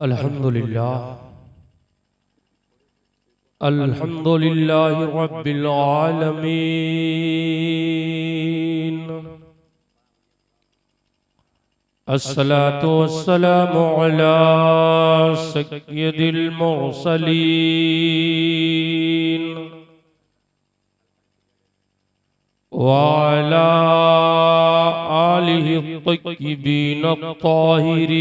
अल्हम्दुलिल्लाह रब्बिल आलमीन। अस्सलातु वस्सलामु अला सय्यिदिल मुरसलीन व अला आलिहि त्तय्यिबीन त्ताहिरीन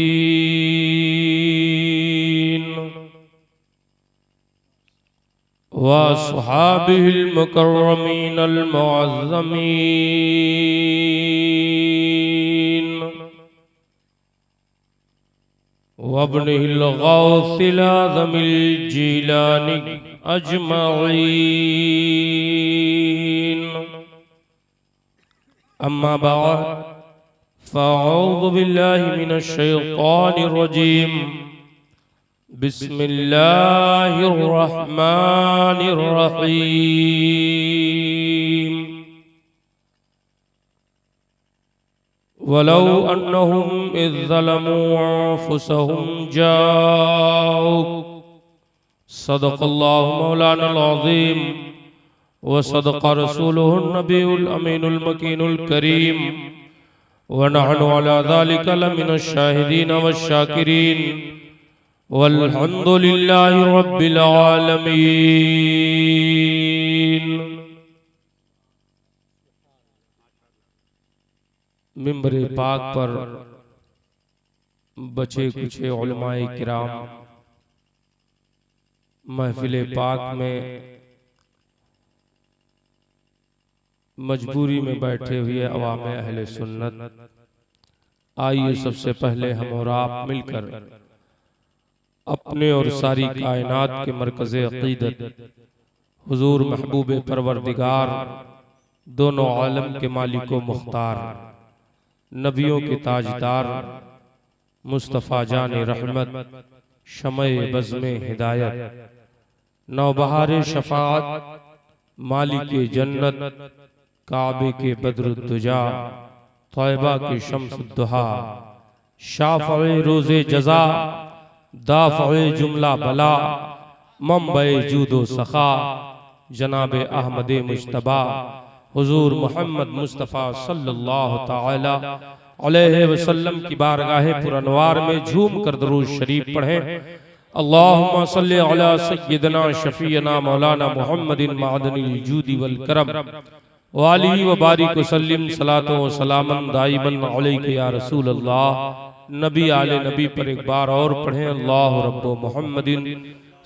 व अस्हाबिहिल मुकर्रमीनल मुअज़्ज़मीन व इब्निहिल गौसिल आज़मिल जीलानी अजमईन। अम्मा बाद फ़अऊज़ु बिल्लाहि मिनश शैतानिर रजीम। बिस्मिल्लाहिर्रहमानिर्रहीम। वलौ अन्नहुम इज़ ज़लमू अंफुसहुम जाऊक सदक़ल्लाहु मौलानल अज़ीम व सदक़ रसूलुहुन नबियुल अमीनुल मकीनुल करीम व नहनु अला ज़ालिका लमिनश शाहिदीन वश्शाकिरीन वल्हम्दुलिल्लाहि रब्बिल आलमीन। मिंबर पाक पर बचे कुछ उलमाए किराम महफिल पाक में मजबूरी में बैठे हुए अवाम अहले सुन्नत, आइए सबसे पहले हम और आप मिलकर अपने और सारी कायनात के मरकज़े अक़ीदत हुजूर महबूब परवरदिगार, दोनों आलम के मालिको मुख्तार, नबियों के ताजदार मुस्तफ़ा जान रहमत, शमए बज़्मे हिदायत, नौबहार शफ़ाअत, मालिके जन्नत, काबे के बद्रुद्दुजा, तौबा के शम्सुद्दुहा, शाफ़ए रोज़े जज़ा, दाफ़ए जुमला बला, मंबए जूदो सखा, जनाबे अहमद मुज्तबा हुजूर मोहम्मद मुस्तफ़ा सल्लल्लाहु तआला अलैहि वसल्लम की बारगाहे पुरनवार में झूम कर दरूद शरीफ पढ़ें। अल्लाहुम्मा सल्लि अला सय्यिदना शफ़ीना मौलाना मुहम्मदिन मादनिल जूदी वल करम व आलिहि व बारिक वसल्लिम सलातो व सलामन दाइमन अलैका या रसूल अल्लाह। नबी आले नबी पर एक बार और पढ़ें। अल्लाह रब्बो मुहम्मदिन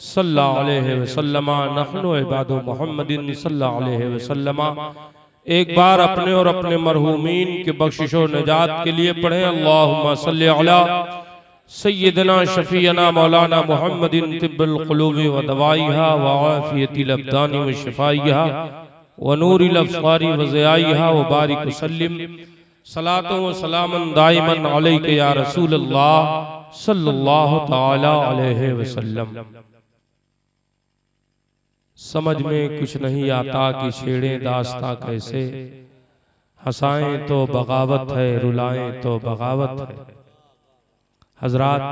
सल्लल्लाहु अलैहि वसल्लम नहनु इबादु मुहम्मदिन सल्लल्लाहु अलैहि वसल्लम। एक बार अपने और अपने मरहूमीन के बख्शिश व निजात के लिए पढ़ें। अल्लाहुम्मा सल्लि अला सय्यिदना शफ़ीना मौलाना मुहम्मदिन तिब्बुल क़ुलूबि व दवाइहा व आफ़ियतिल अब्दानि व शिफ़ाइहा व नूरिल अब्सारि व ज़ियाइहा व बारिक वसल्लिम सलातो व सलामन दाइमन अलैका या रसूल अल्लाह सल्लल्लाहु तआला अलैहि वसल्लम। समझ में कुछ नहीं आता कि छेड़ें दास्तां कैसे, हंसाएं तो बगावत है, रुलाएं तो बगावत है। हजरात,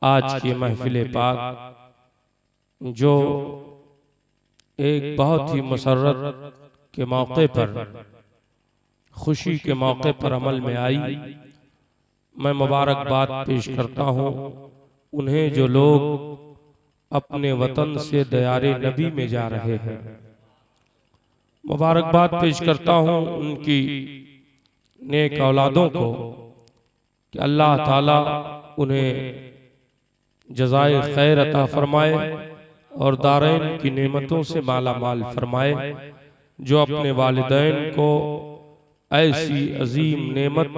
आज की महफिल पाक जो एक बहुत ही मसर्रत के मौके पर, खुशी के मौके पर अमल में आई, मैं मुबारकबाद पेश करता हूँ उन्हें जो लोग अपने वतन से दयारे नबी में जा रहे हैं। मुबारकबाद पेश करता हूँ उनकी नेक औलादों को कि अल्लाह ताला उन्हें जज़ाए खैर अता फरमाए और दारैन की नेमतों से माला माल फरमाए। जो अपने वालिदैन को ऐसी अजीम नेमत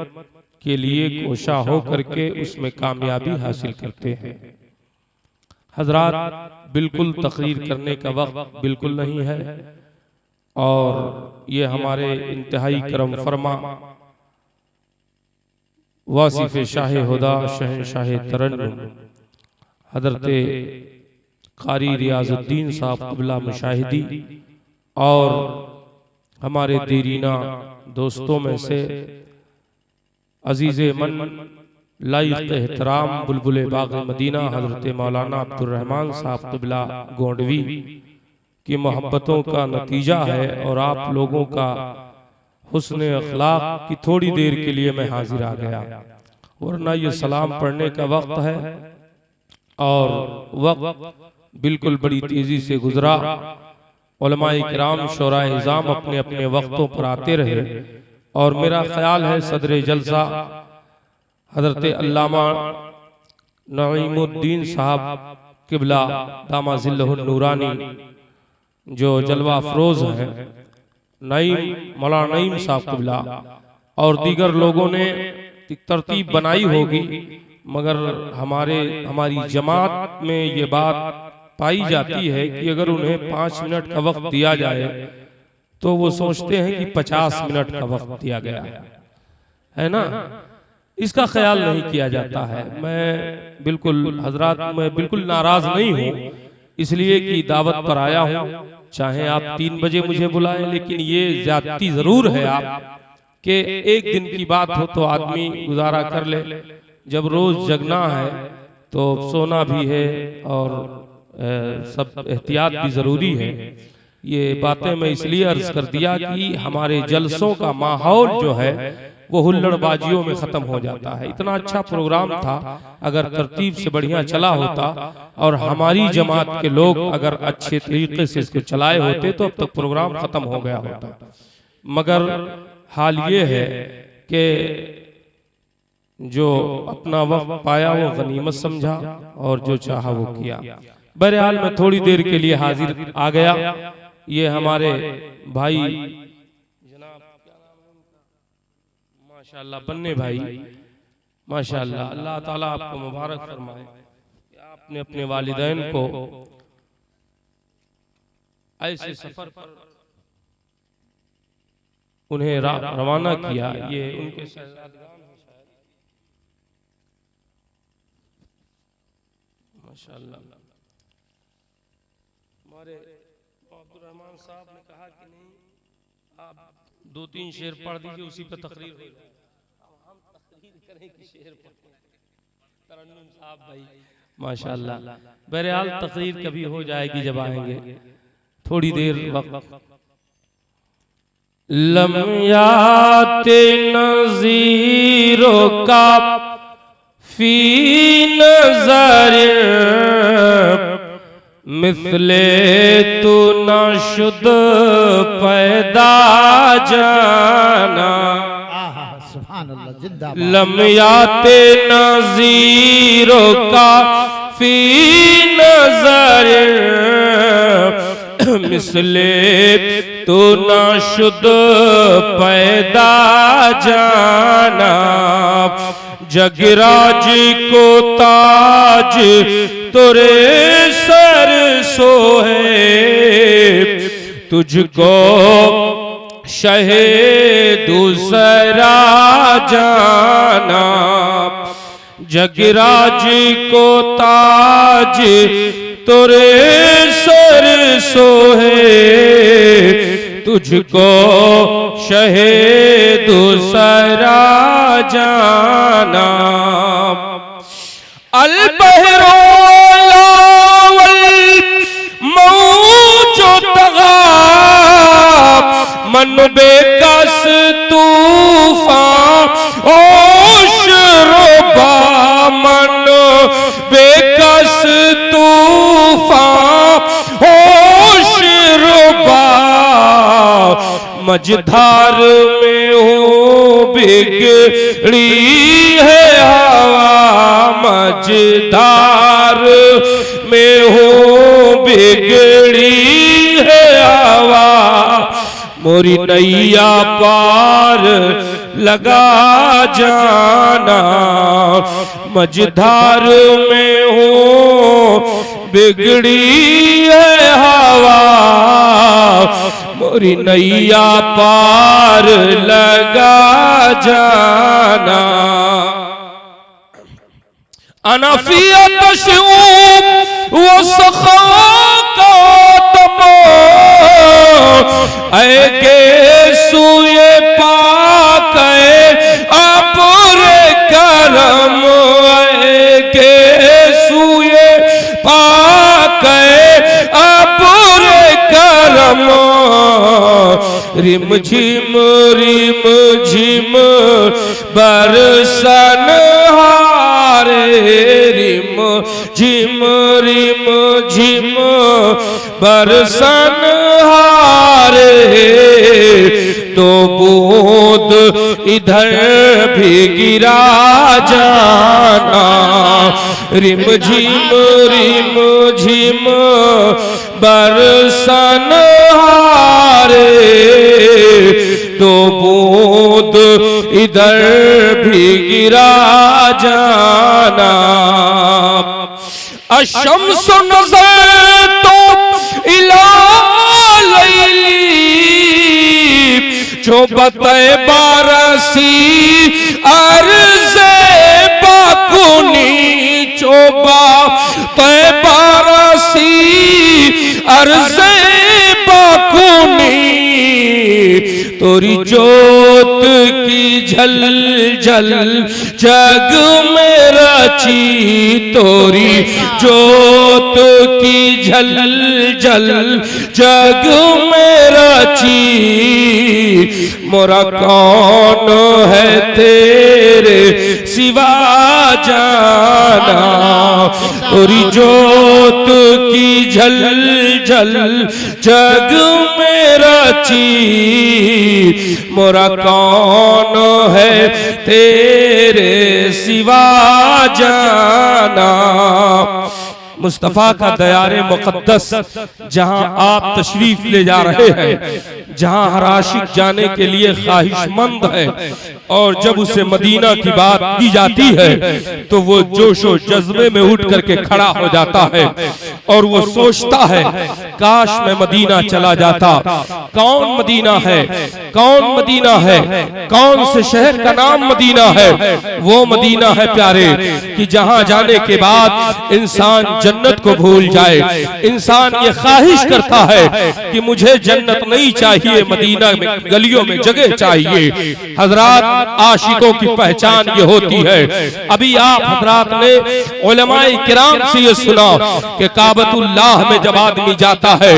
के लिए कोशा हो करके उसमें कामयाबी हासिल करते हैं। हजरात, बिल्कुल तकरीर करने का वक्त बिल्कुल नहीं है और ये हमारे इंतहाई करम फरमा वासिफ शाह हुदा शहंशाह तरन्नुम हजरत कारी रियाजुद्दीन साहब क़िबला मुशाहिदी और हमारे दीरीना दोस्तों में से अजीज़ मन लाइक एहतराम बुलबुल बाग़ मदीना हज़रत मौलाना अब्दुर्रहमान साहब क़िबला गोंडवी की मोहब्बतों का नतीजा है और आप लोगों का हुस्न अखलाक की थोड़ी देर के लिए मैं हाजिर आ गया, वरना ये सलाम पढ़ने का वक्त है और वक्त बिल्कुल बड़ी तेजी से गुजरा। उलमाए किराम शोराए निज़ाम अपने अपने वक्तों पर आते रहे और मेरा ख्याल है सदर जलसा हज़रत अल्लामा नईमुद्दीन साहब क़िबला दामा ज़िल्लहुन नूरानी जो जलवा अफरोज है, मौलाना नईम साहब क़िबला और दीगर लोगों ने एक तरतीब बनाई होगी, मगर हमारी जमात में ये बात पाई जाती है कि अगर उन्हें 5 मिनट का वक्त दिया जाए तो वो सोचते हैं कि 50 मिनट का वक्त दिया गया है ना। इसका ख्याल नहीं किया जाता है। मैं बिल्कुल हजरात मैं बिल्कुल नाराज नहीं हूँ इसलिए कि दावत पर आया हूँ, चाहे आप 3 बजे मुझे बुलाएं, लेकिन ये ज्यादती जरूर है आप कि एक दिन की बात हो तो आदमी गुजारा कर ले, जब रोज जगना है तो सोना भी है और सब एहतियात भी जरूरी है। ये बातें मैं इसलिए अर्ज कर दिया कि हमारे जलसों का माहौल जो है वो हुल्लड़बाजियों में खत्म हो जाता है। इतना अच्छा प्रोग्राम था, अगर तरतीब से बढ़िया चला होता और हमारी जमात के लोग अगर अच्छे तरीके से इसको चलाए होते तो अब तक प्रोग्राम खत्म हो गया होता। मगर हाल ये है कि जो अपना वक्त पाया वो गनीमत समझा और जो चाहा वो किया। बहरहाल मैं थोड़ी देर के लिए हाजिर आ गया। ये हमारे भाई जनाब माशाअल्लाह बन्ने भाई, माशाअल्लाह, अल्लाह ताला आपको मुबारक फरमाए कि आपने अपने वालिदैन को ऐसे सफर पर उन्हें रवाना किया। ये उनके शहजादगान हैं शायद, माशाअल्लाह। हमारे अब्दुर्रहमान साहब ने कहा कि नहीं, आप 2-3 शेर पढ़ दीजिए, उसी पे तकरीर हो जाए। हम तकरीर करें कि शेर पढ़ें? तरन्नुम साहब भाई माशाअल्लाह। बहरहाल तकरीर कभी हो जाएगी जब आएंगे, थोड़ी देर वक्त। लम्याते नज़ीरों का फी नज़र मिसले तू न शुद पैदा जाना। लम्याते नज़ीरों का फी नज़र मिसले तू न शुद पैदा जाना। जगराज को ताज तुरे सर सोहे, तुझको शहे दूसरा जाना। जगराज को ताज तुरे सर सोहे, तुझको शहे दूसरा जाना। अल बहरो मौजो तगा मन बेकस तूफान ओशरोबा, मन बेकस तूफान ओशरोबा। मझधार में हूँ बिगड़ी है हवा, मझधार में हूँ बिगड़ी है हवा। मोरी नैया पार लगा जाना, मझधार में हूँ बिगड़ी है हवा। मोरी नैया पार लगा जाना। अनफियत वो सखा का तमो, ऐ के सुए पाक अपरे करम रिम झिम बरसन हारे, रिम झिम बरसन हारे, तो बूंद इधर भी गिरा जाना। रिम झिम बरसन हारे, तो बूंद इधर भी गिरा जाना। अशम्स नज़र तो इला लैली, जो बतए बारसी अर्ज़े बाकुनी, जो बतए बारसी अर्ज़े बाकुनी, तोरी जोत की झल झल जग में रची, तोरी जोत की झल झल जग में रची, मोरा कौन है तेरे सिवा जाना। तोरी जोत की झल झल जग में रची, मोरा कौन है तेरे सिवा जाना। मुस्तफ़ा का दयारे मुक़द्दस जहां आप तशरीफ ले जा रहे हैं, जहां हर आशिक जाने के लिए ख्वाहिशमंद है, और जब उसे मदीना की बात की जाती है तो वो जोशो जज्बे में उठ करके खड़ा हो जाता है और वो सोचता है काश मैं मदीना चला जाता। कौन मदीना है, कौन मदीना है, कौन से शहर का नाम मदीना है? वो मदीना है प्यारे कि जहां जाने के बाद इंसान जन्नत को भूल जाए। इंसान ये ख्वाहिश करता है कि मुझे जन्नत नहीं चाहिए, मदीना में गलियों में जगह चाहिए। हजरात, आशिकों की पहचान ये होती है। अभी आप हजरात ने उलमाए किराम से ये सुना कि काबतुल्लाह में जब आदमी जाता है,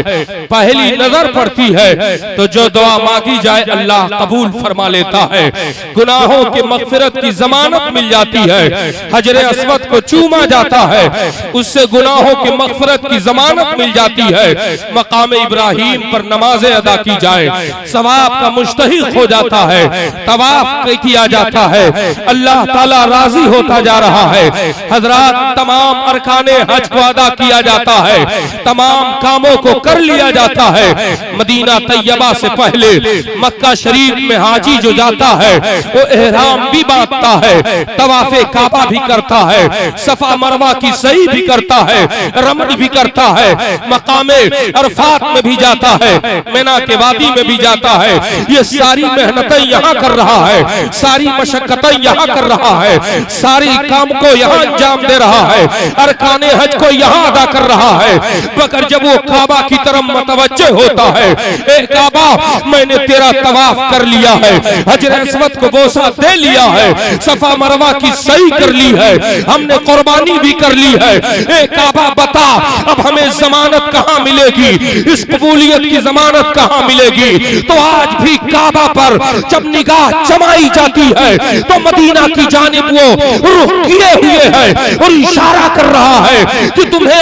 पहली नजर पड़ती है तो जो दुआ मांगी जाए अल्लाह कबूल फरमा लेता है। गुनाहों की मग़फ़िरत की जमानत मिल जाती है। हजरे अस्वद को चूमा जाता है, उससे गुनाहों की मग़फ़िरत की जमानत मिल जाती है। मकाम इब्राहीम पर नमाजें अदा की जाए, सवाब का मुस्तहिक हो जाता है। तवाफ किया जाता है, अल्लाह ताला राजी होता जा रहा है। हजरात, तमाम अरकाने हज को अदा किया जाता है, तमाम कामों को कर लिया जाता है। मदीना तैयबा से पहले मक्का शरीफ में हाजी जो जाता है वो एहराम भी बांधता है, तवाफे काबा भी करता है, सफा मरवा की सही भी करता है, रमल भी करता है, मकामे अरफात में भी जाता है, मिना के वादी में भी जाता है। ये सारी मेहनतें यहाँ कर रहा है, सारी मशक्कतें यहाँ कर रहा है, सारी काम को यहाँ अंजाम दे रहा है, अरकाने हज को यहाँ अदा कर रहा है। मगर जब वो काबा की तरफ मुतवज्जे होता है, ए काबा मैंने तेरा तवाफ कर लिया है, हजर अस्वद को बोसा दे लिया है, सफा मरवा की सही कर ली है, हमने कुर्बानी भी कर ली है, ए काबा बता अब हमें जमानत कहाँ मिलेगी, इस कबूलियत की जमानत कहाँ मिलेगी? तो आज भी काबा पर जब निगाह जमाई जाती है तो मदीना की जानिब वो रुख किए हुए है और इशारा कर रहा है कि तुम्हें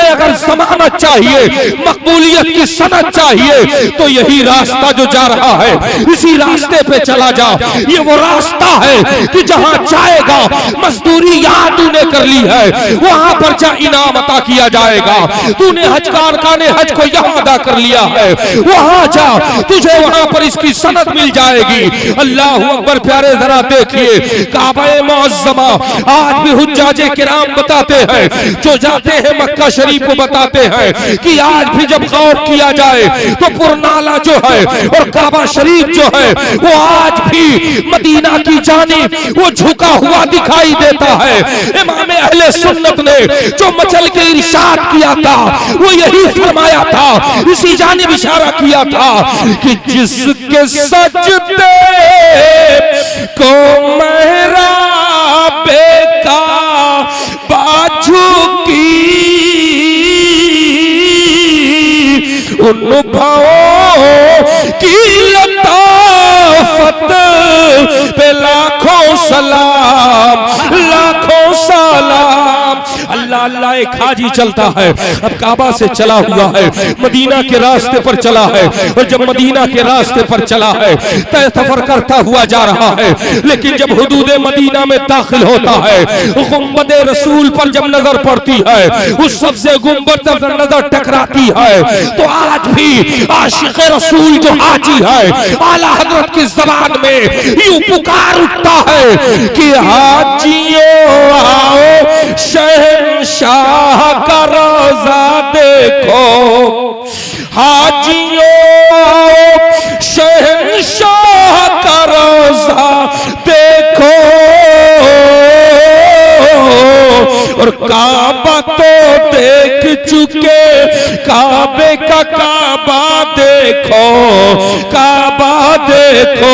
अगर जमानत चाहिए, मकबूलियत की सनद चाहिए, तो यही रास्ता जो जा रहा है इसी रास्ते पे चला जा। ये वो रास्ता है कि जहां जाएगा मजदूरी यहाँ तूने कर ली है, वहां पर जा इनाम अता किया जाएगा। तूने हज का अरकाने हज को यहाँ अदा कर लिया है, वहां जा तुझे वहां पर इसकी सनद मिल जाएगी। अल्लाह अकबर प्यारे, जरा देखिए काबा मुअज़्ज़मा आज भी हुज्जाजे किराम बताते हैं, जो जाते हैं मक्का शरीफ को बताते हैं कि आज भी जब गौर किया जाए तो पुरनाला जो है और काबा शरीफ जो है वो आज भी मदीना की जानिब वो झुका हुआ दिखाई देता है। इमाम अहले सुन्नत ने जो मचल के इरशाद किया था वो यही फरमाया था, इसी जानिब इशारा किया था कि जिसके सजदे को महराबे का बाजू की उन भावों की पे लाखों सलाम, लाखों सलाम। अल्लाह अल्लाह एक हाजी चलता है, अब काबा से चला हुआ है, मदीना के रास्ते पर चला है, और जब मदीना के रास्ते पर चला है तय सफर करता हुआ जा रहा है, लेकिन जब हुदूद मदीना में दाखिल होता है, गुंबद रसूल पर जब नजर पड़ती है, उस सबसे गुंबद पर नजर टकराती है, तो आज भी आशिक रसूल जो हाजी है, आला हजरत की ज़बान में यूं पुकार उठता है कि हाजियों आओ शहंशाह का रोज़ा देखो, हाजियों आओ शहंशाह का रोज़ा देखो, और काबा तो देख चुके, काबे का काबा देखो, काबा देखो।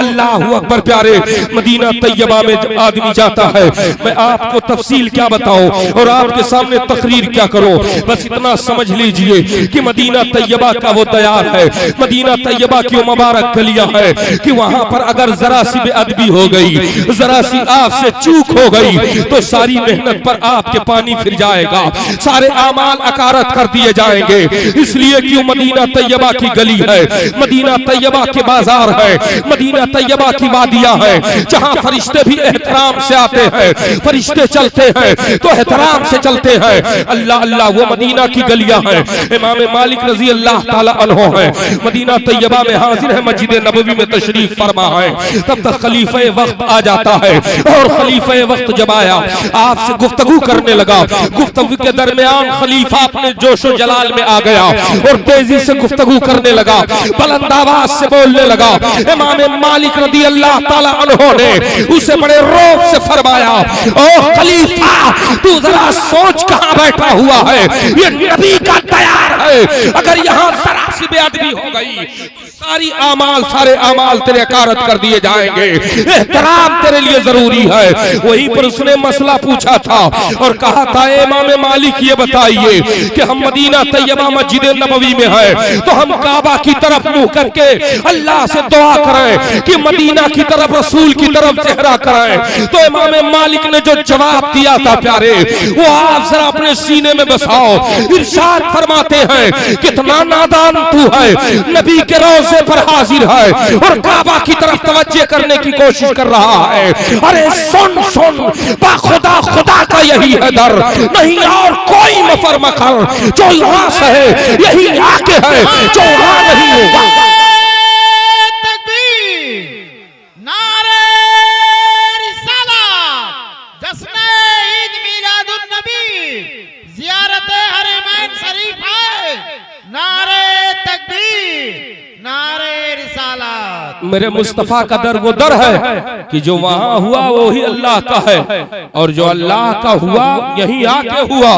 अल्लाहू अकबर। प्यारे, मदीना तैयबा में जब आदमी जाता है, मैं आपको तफसील क्या बताऊं और आपके सामने तकरीर क्या करूं, बस इतना समझ लीजिए कि मदीना तैयबा का वो दयार है, मदीना तैयबा की मुबारक गलियां है कि वहां पर अगर जरा सी बेअदबी हो गई, जरा सी आपसे चूक हो गई, तो सारी मेहनत पर आपके पानी फिर जाएगा, सारे आमाल अकारत कर दिए जाएंगे। इसलिए क्यों मदीना तैयबा की गली है, मदीना तैयबा के बाजार है, मदीना तैयबा की वादियां है, जहां फरिश्ते भी एहतराम से आते हैं, फरिश्ते चलते हैं तो एहतराम से चलते हैं। अल्लाह अल्लाह, वो मदीना की गलियां हैं। इमाम मालिक रजी अल्लाह ताला अन्हो है, मदीना तैयबा में हाजिर है, मस्जिद नबवी में तशरीफ फरमा है। तब तक खलीफे वक्त आ जाता है, और खलीफे वक्त जब आया, आपसे गुफ्तगू करने लगा, गुफ्तगू के दरमियान खलीफा अपने जोशो जलाल में आ गया और तेजी से गुफ्तगू करने लगा, बुलंद आवाज से बोलने लगा। इमाम मालिक रज़ी अल्लाह ताला अन्हो ने उसे बड़े रौब से फरमाया, ओ खलीफा, तू जरा सोच कहां बैठा हुआ है, ये नबी का तैयार है, अगर यहां जरा सी बेअदबी हो गई सारी आमाल, सारे आमाल तेरे अकारत कर दिए जाएंगे, एहतराम तेरे लिए जरूरी है। वहीं पर उसने मसला पूछा था और कहा था, इमाम मालिक ये बताइए कि हम मदीना तैयबा मस्जिद नबवी में है, तो हम काबा की तरफ मुंह करके अल्लाह से दुआ करें कि मदीना की तरफ, रसूल की तरफ चेहरा कराएं। तो इमाम मालिक ने जो जवाब दिया था प्यारे, वो आप जरा अपने सीने में बसाओ। इरशाद फरमाते हैं, कितना नादान तू है, नबी के रोज़े पर हाजिर है और काबा की तरफ तवज्जो करने की कोशिश कर रहा है। अरे सुन सुन, बाखुदा खुदा का यही है दर, नहीं और कोई मफर मखर, जो यहाँ से है यही आके है, जो वहां नहीं होगा। मेरे मुस्तफा का दर वो दर है कि जो वहां हुआ वो ही अल्लाह का है, और जो अल्लाह का हुआ यही आके हुआ,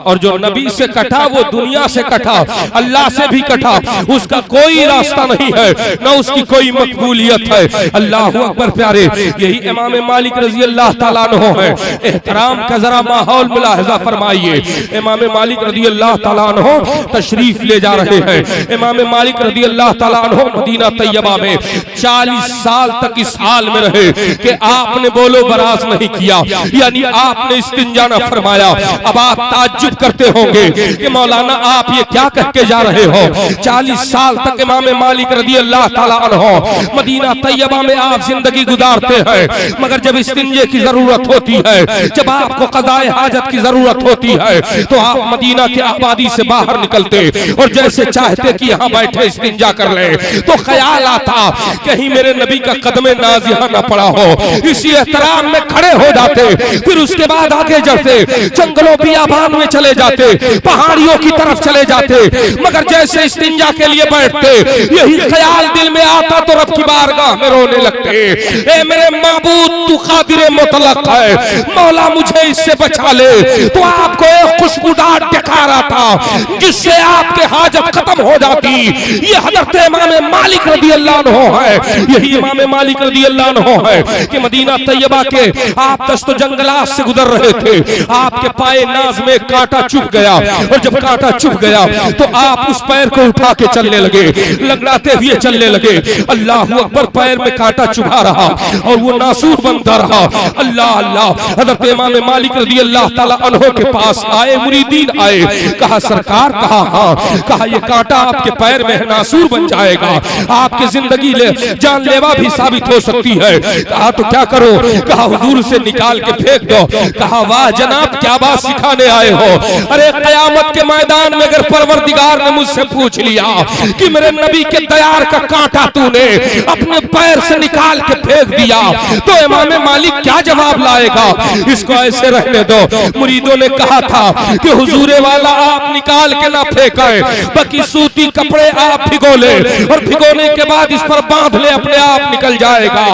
और जो नबी से कटा वो दुनिया से कटा, अल्लाह से भी कटा, उसका कोई रास्ता नहीं है, न उसकी कोई मकबूलियत है। अल्लाह अकबर। प्यारे, यही इमाम मालिक रजी अल्लाह ताला अन्हो है। एहतराम का जरा माहौल मुलाहिजा फरमाइए। इमाम मालिक रजी अल्लाह ताला अन्हो तशरीफ ले जा रहे हैं। इमाम मालिक रजी अल्लाह ताला अन्हो मदीना तैयबा में 40 साल तक इस हाल में रहे कि आपने बोलो बराज नहीं किया, यानी आपने इस्तिंजा न फरमाया। अब आप ताज्जुब करते होंगे कि मौलाना आप ये क्या कह के जा रहे हो। 40 साल तक इमाम मालिक रज़ी अल्लाह ताला अन्हो मदीना तैयबा में आप जिंदगी गुजारते हैं, मगर जब इस्तिंजे की जरूरत होती है, जब आपको क़ज़ाए हाजत की जरूरत होती है, तो आप मदीना की आबादी से बाहर निकलते और जैसे चाहते कि यहाँ बैठे इस्तिंजा कर ले, तो ख्याल आता कहीं मेरे नबी का कदमे नाज यहाँ न पड़ा हो। इसी एहतराम में खड़े हो जाते, फिर उसके बाद आगे चलते, जंगलों बियाबान में चले जाते, पहाड़ियों की तरफ चले जाते, मगर जैसे इस्तिंजा के लिए बैठते, यही ख्याल दिल में आता तो रब की बारगाह में रोने लगते, ए मेरे माबूद तू कादिर मुतलक है, मौला मुझे इससे बचा ले। तो आपको एक खुशबूदार दिखा रहा था जिससे आपके हाजत खत्म हो जाती। ये हजरत इमाम मालिक रज़ी अल्लाह अन्हु है। यही इमाम मालिक रज़ी अल्लाह अन्हु है कि मदीना तैयबा के आप दस्त जंगलात से गुजर रहे थे, आपके पाए नाज में कांटा चुभ गया, और जब कांटा चुभ गया तो आप उस पैर को उठा के चलने लगे, लगड़ाते हुए चलने लगे। अल्लाह अकबर, पैर में कांटा चुभा रहा और वो नासूर बनता रहा। अल्लाह अल्लाह। हज़रत इमाम मालिक रज़ी अल्लाह ताला अन्हु के पास आए, मुरीदीन आए, कहा सरकार, कहा हाँ, कहा ये कांटा आपके पैर में नासूर बन जाएगा, आपकी जिंदगी जानलेवा भी साबित हो सकती है। कहा तो क्या करो? कहा हुजूर से निकाल के फेंक दो। कहा वाह जनाब, क्या बात सिखाने आए हो? अरे कयामत के मैदान में अगर परवरदिगार ने मुझसे पूछ लिया कि मेरे नबी के तैयार का कांटा तूने अपने पैर से निकाल के फेंक दिया, तो इमाम मालिक क्या जवाब लाएगा? इसको ऐसे रहने दो। मुरीदों ने कहा था कि हुजूरे वाला आप निकाल के ना फेंके, बाकी सूती कपड़े आप भिगो ले, और भिगोने के बाद इस पर बांध ले, अपने आप निकल जाएगा।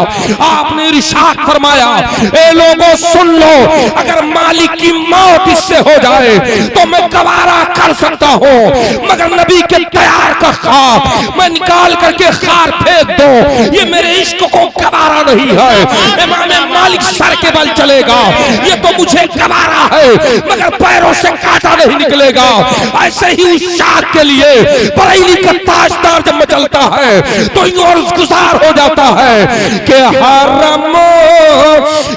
आपने इरशाद फरमाया, ए लोगों सुन लो, अगर मालिक की मौत इससे हो जाए तो मैं गवारा कर सकता हूँ, मगर नबी के तैयार का खाक मैं निकाल करके खार फेंक दो, ये मेरे इश्क को गवारा नहीं है। इमाम मालिक सर के बल चलेगा, ये तो मुझे गवारा है, मगर पैरों से कांटा नहीं निकलेगा। ऐसे ही उस शाद के लिए बरेली का ताजदार जब मचलता है तो यूं गुजार हो जाता है कि हरमो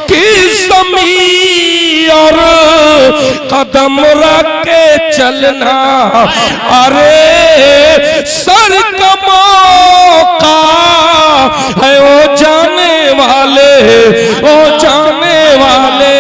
की ज़मीन और कदम रख के चलना, अरे सर का मौका है ओ जाने वाले, ओ जाने वाले।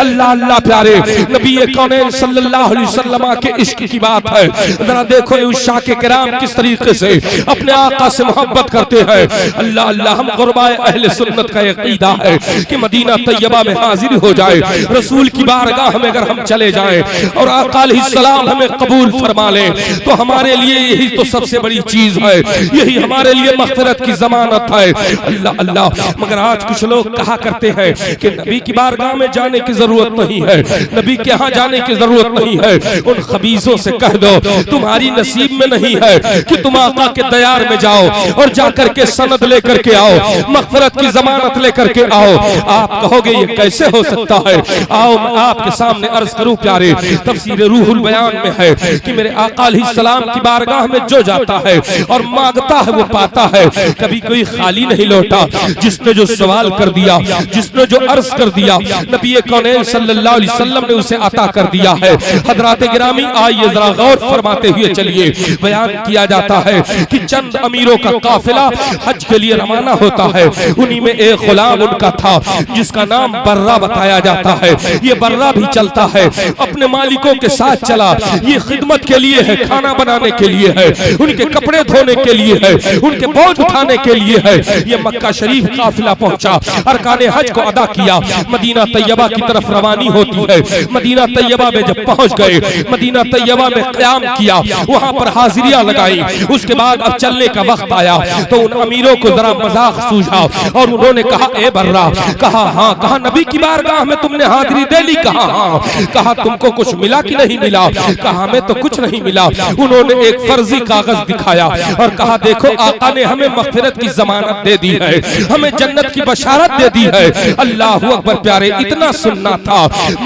अल्लाह अल्लाह प्यारे नबी कौनैन सल्लल्लाहु अलैहि वसल्लम के इश्क की बात है। जरा देखो उस शाके किराम किस तरीके से अपने आका से मोहब्बत करते हैं। अल्लाह अल्लाह। हम गुरबाए अहले सुन्नत का अकीदा है कि मदीना तैयबा में हाजिर हो जाए, रसूल की बारगाह में अगर हम चले जाएं और आका अलैहिस्सलाम हमें कबूल फरमा ले तो हमारे लिए यही तो सबसे बड़ी चीज है, यही हमारे लिए मग़फ़िरत की ज़मानत है। अल्लाह अल्लाह। मगर आज कुछ लोग कहा करते हैं कि नबी की बारगाह में जाने की जरूरत नहीं है, नबी के यहाँ जाने की जरूरत नहीं है। उन खबीसों से कह दो तुम्हारी नसीब में नहीं है कि तुम आका के दयार में जाओ और जाकर के सनद लेकर के आओ, मग़फ़िरत की जमानत लेकर के आओ। आप कहोगे ये कैसे हो सकता है? आओ मैं आपके सामने अर्ज करूं प्यारे, तफसीर रूहुल बयान में है कि मेरे आका अलैहिस्सलाम की बारगाह में जो जाता है और मांगता है वो पाता है। कभी कोई खाली नहीं लौटा। जिसने जो सवाल कर दिया, जिसने जो अर्ज कर दिया, नबी कौनैन सल्लल्लाहु अलैहि वसल्लम ने उसे अता कर दिया है। हज़रात गिरामी आइए जरा गौर फरमाते हुए चलिए। बयान किया जाता है कि चंद अमीरों का काफिला हज के लिए रवाना होता है। उन्हीं में एक गुलाम उनका था जिसका नाम बर्रा बताया जाता है। ये बर्रा भी चलता है, अपने मालिकों के साथ चला। ये खिदमत के लिए है, खाना बनाने के लिए है, उनके कपड़े धोने के लिए है, उनके बोझ उठाने के लिए है। ये मक्का शरीफ काफिला पहुंचा, अरकाने हज को अदा किया, मदीना तैयबा की तरफ रवानी होती है। मदीना तैयबा में जब पहुंच गए, मदीना तैयबा में क़याम किया, वहां पर हाजिरियां लगाई। उसके बाद अब चलने का वक्त आया तो उन अमीरों को जरा मजाक सूझा और उन्होंने कहा ए बर्रा, कहा हाँ, कहा नबी की बारगाह में तुमने हाजिरी दे ली? कहा हाँ। कहा तुमको कुछ मिला कि नहीं मिला? कहा हमें तो कुछ नहीं मिला। उन्होंने एक फर्जी कागज दिखाया और कहा देखो आका ने हमें मग़फ़िरत की जमानत दे दी है, हमें जन्नत की बशारत दे दी है। अल्लाह अकबर प्यारे, इतना सुनना था,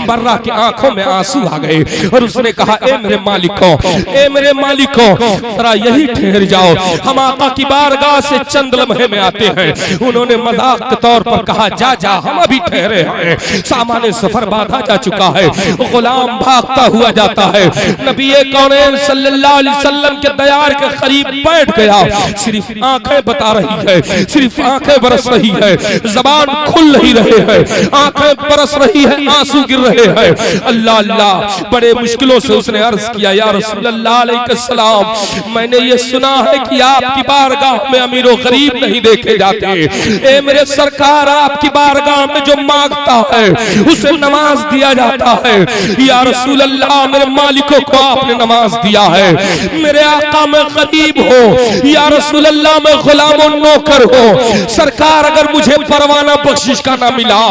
बर्रा की आंखों में आंसू आ गए और उसने कहा ए मेरे मालिकों, ए मेरे मालिकों, जरा यही ठहर जाओ, हम आका की बारगाह से चंद लम्हे में आते हैं। उन्होंने मजाक के तौर पर कहा जा जा, हम अभी ठहरे हैं, सामान्य सफर बांधा जा चुका है। गुलाम भागता हुआ जाता है, नबी कौनैन सल्लल्लाहु अलैहि वसल्लम के दयार के करीब बैठ गया। सिर्फ आंखें बता रही है, सिर्फ आंखें बरस रही है, जबान खुल नहीं रहे हैं, आंखें बरस रही है, आंसू गिर रहे हैं। अल्लाह अल्लाह। बड़े मुश्किलों से उसने अर्ज किया या रसूलल्लाह अलैहिस्सलाम, मैंने ये सुना है कि आपकी बारगाह में अमीरों गरीब नहीं देखे जाते। ए मेरे सरकार, आपकी बारगाह में जो मांगता है उसे नमाज दिया जाता है। या रसूलल्लाह, मेरे मालिकों को आपने नमाज दिया है। मेरे आका में गरीब हो, या रसूलल्लाह मैं गुलाम और नौकर हो। सरकार अगर मुझे परवाना बख्शिश का ना मिला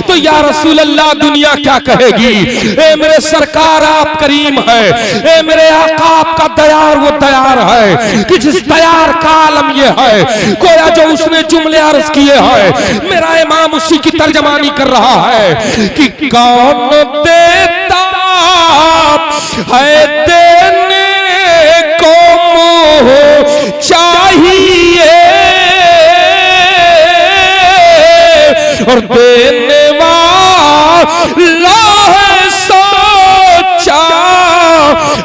तो या रसूलल्लाह दुनिया क्या कहेगी। ए मेरे सरकार आप करीम है, ए मेरे आका आपका दयार वो दयार है कि जिस दयार का आलम ये है, गोया जो उसने जुमले अर्ज किए हैं, मेरा इमाम उसी की तर्जमानी कर रहा है कि कौन देता है देने को मोह चाहिए और देने वाला है सोचा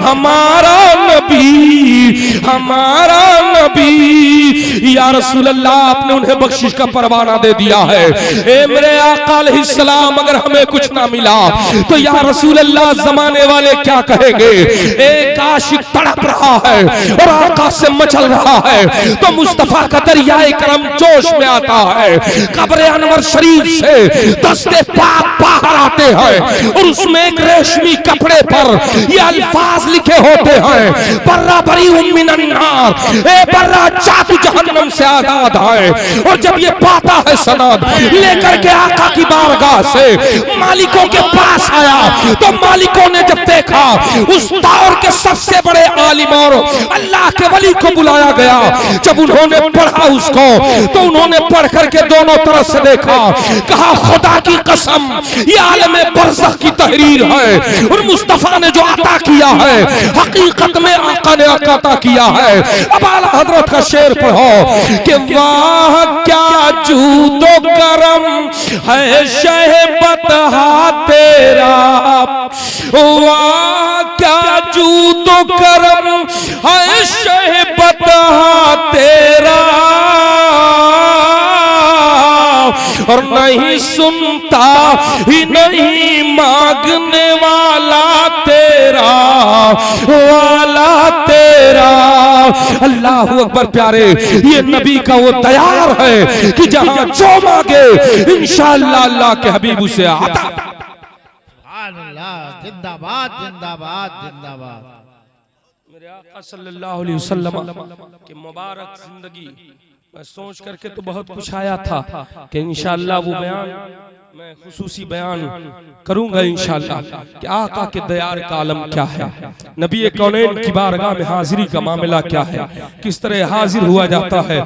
हमारा नबी, हमारा नबी। या रसूल अल्लाह, आपने उन्हें बख्शिश का परवाना दे दिया है। ए मेरे आका अलैहिस्सलाम, अगर हमें कुछ ना मिला तो या रसूल अल्लाह जमाने वाले क्या कहेंगे। एक आशिक तड़प रहा है और आका से मचल रहा है तो मुस्तफा का दरियाए करम जोश में आता है। कब्र अनवर शरीफ से दस्ते पाक बाहर आते हैं और उसमें एक रेशमी कपड़े पर ये अल्फाज लिखे होते हैं, बर्रा बरी मिनन नार, ए बर्रा जा तू जहन्नम से आजाद है। और जब ये पाता है सनद लेकर के आका की बारगाह से मालिकों के पास आया तो मालिकों ने जब देखा उस दौर के सबसे बड़े आलिम और अल्लाह के वली को बुलाया गया, जब उन्होंने पढ़ा उसको तो उन्होंने पढ़ करके दोनों तरफ से देखा, कहा खुदा की कसम ये आलम बरज़ख की तहरीर है और मुस्तफा ने जो अता किया है हकीकत में आका ने अता किया है। अब आला हजरत का शेर पढ़ो कि वाह क्या जूदो करम है शहबत तेरा, वाह क्या जूदो करम है शहबत तेरा, और नहीं सुनता ही नहीं मांगने वाला तेरा, वाला तेरा। अल्लाह अकबर प्यारे, ये नबी का वो तैयार है कि जहां जो मांगे इंशाअल्लाह अल्लाह के हबीब उसे आता। जिंदाबाद जिंदाबाद जिंदाबाद। मेरे आका सल्लल्लाहु अलैहि वसल्लम की मुबारक जिंदगी मैं सोच करके तो बहुत कुछ आया था कि इंशाअल्लाह वो बयान मैं खुसूसी बयान करूंगा इंशाअल्लाह कि आका के दयार का आलम क्या है, नबी कौनैन की बारगाह में हाजिरी का मामला क्या है, किस तरह हाजिर हुआ जाता है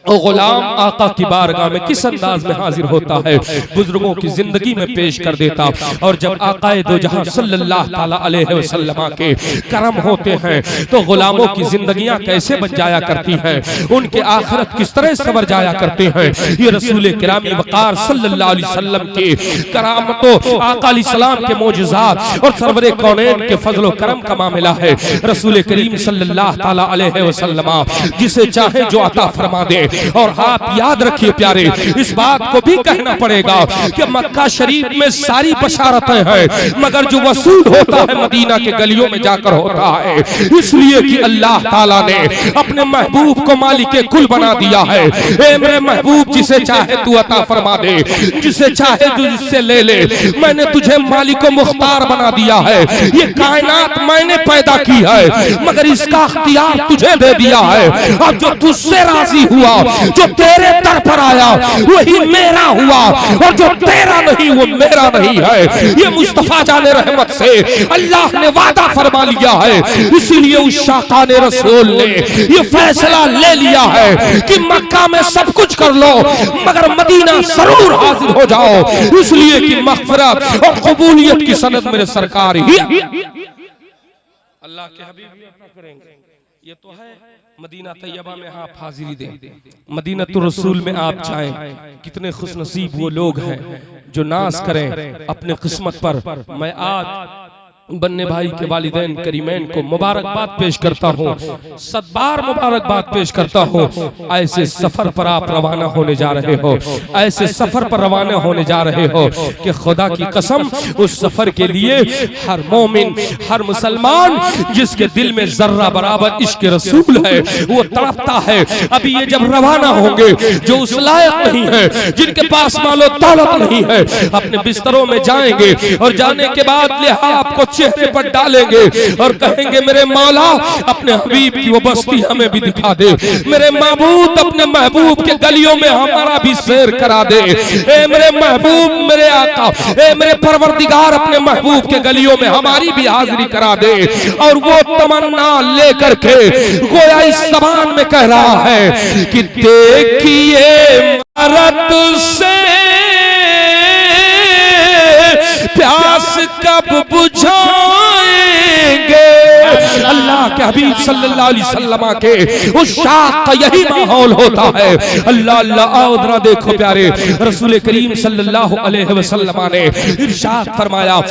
और गुलाम आका की बारगाह में किस अंदाज में हाजिर होता है, बुजुर्गों की जिंदगी में पेश कर देता। और जब आकाए दो जहां सल्लल्लाहु ताला अलैहि वसल्लम के करम होते हैं तो गुलामों की जिंदगियां कैसे बन जाया करती हैं, उनके आखिरत किस तरह सवर जाया करते हैं। ये रसूल किरामी वक़ार सल्लल्लाहु अलैहि वसल्लम के करामतों, आका अलैहिस्सलाम के मोजज़ात और सरवरे कौनैन के फजल करम का मामला है। रसूल करीम सल्लल्लाहु ताला अलैहि वसल्लम जिसे चाहे जो अता फरमा दे। और आप याद रखिए प्यारे, इस बात को भी कहना पड़ेगा कि मक्का शरीफ में सारी बशारतें हैं मगर जो वसूल होता है मदीना के गलियों में जाकर होता है, इसलिए कि अल्लाह ताला ने अपने महबूब को मालिक कुल बना दिया है। ए मेरे महबूब, जिसे चाहे तू अता फरमा दे, जिसे चाहे तू जिससे ले ले, मैंने तुझे मालिक मुख्तार बना दिया है। ये कायनात मैंने पैदा की है मगर इसका अख्तियार तुझे दे दिया है। अब जो तुझसे राजी हुआ, जो तेरे दर पर आया वही मेरा हुआ और जो तेरा नहीं वो मेरा नहीं है। ये मुस्तफा जाने रहमत से अल्लाह ने वादा फरमा लिया है, इसीलिए उस शाकान रसूल ने ये फैसला ले लिया है कि मक्का में सब कुछ कर लो मगर मदीना जरूर हाजिर हो जाओ, इसलिए कि मग़फ़िरत और कबूलियत की सनद मेरे सरकार ही अल्लाह के हबीब करेंगे। ये तो है मदीना तैयबा में आप हाजिरी दें, मदीना तो रसूल में आप जाएं। कितने खुशनसीब वो लोग हैं जो नाज करें अपने किस्मत पर। मैं आज बन्ने भाई के वालिदैन करीमैन को मुबारकबाद पेश करता हूँ, सदबार मुबारकबाद पेश करता हूँ। ऐसे सफर पर आप रवाना होने जा रहे हो, ऐसे सफर पर रवाना होने जा रहे हो कि खुदा की कसम उस सफर के लिए हर मोमिन, हर मुसलमान जिसके दिल में जर्रा बराबर इश्क रसूल है वो तड़पता है। अभी ये जब रवाना होंगे जो उस लायक नहीं है, जिनके पास मालो दौलत नहीं है, अपने बिस्तरों में जाएंगे और जाने के बाद लिहाज आपको चेहरे पर डालेंगे और कहेंगे मेरे मौला अपने हबीब की वो बस्ती हमें भी दिखा दे, मेरे महबूब अपने महबूब के गलियों में हमारा भी सैर करा दे, ए मेरे महबूब मेरे आका, ए मेरे परवरदिगार अपने महबूब के गलियों में हमारी भी हाजिरी करा दे। और वो तमन्ना लेकर के गोया इस ज़बान में कह रहा है कि देखिए भारत से प्यास कब बुझाएंगे। अल्लाह के हबीब सल्लल्लाहु अलैहि वसल्लम के उस शाख का यही माहौल होता है। अल्लाह अल्लाह आओ जरा देखो प्यारे रसूल करीम सल्लल्लाहु अलैहि वसल्लम ने इरशाद फरमाया। अब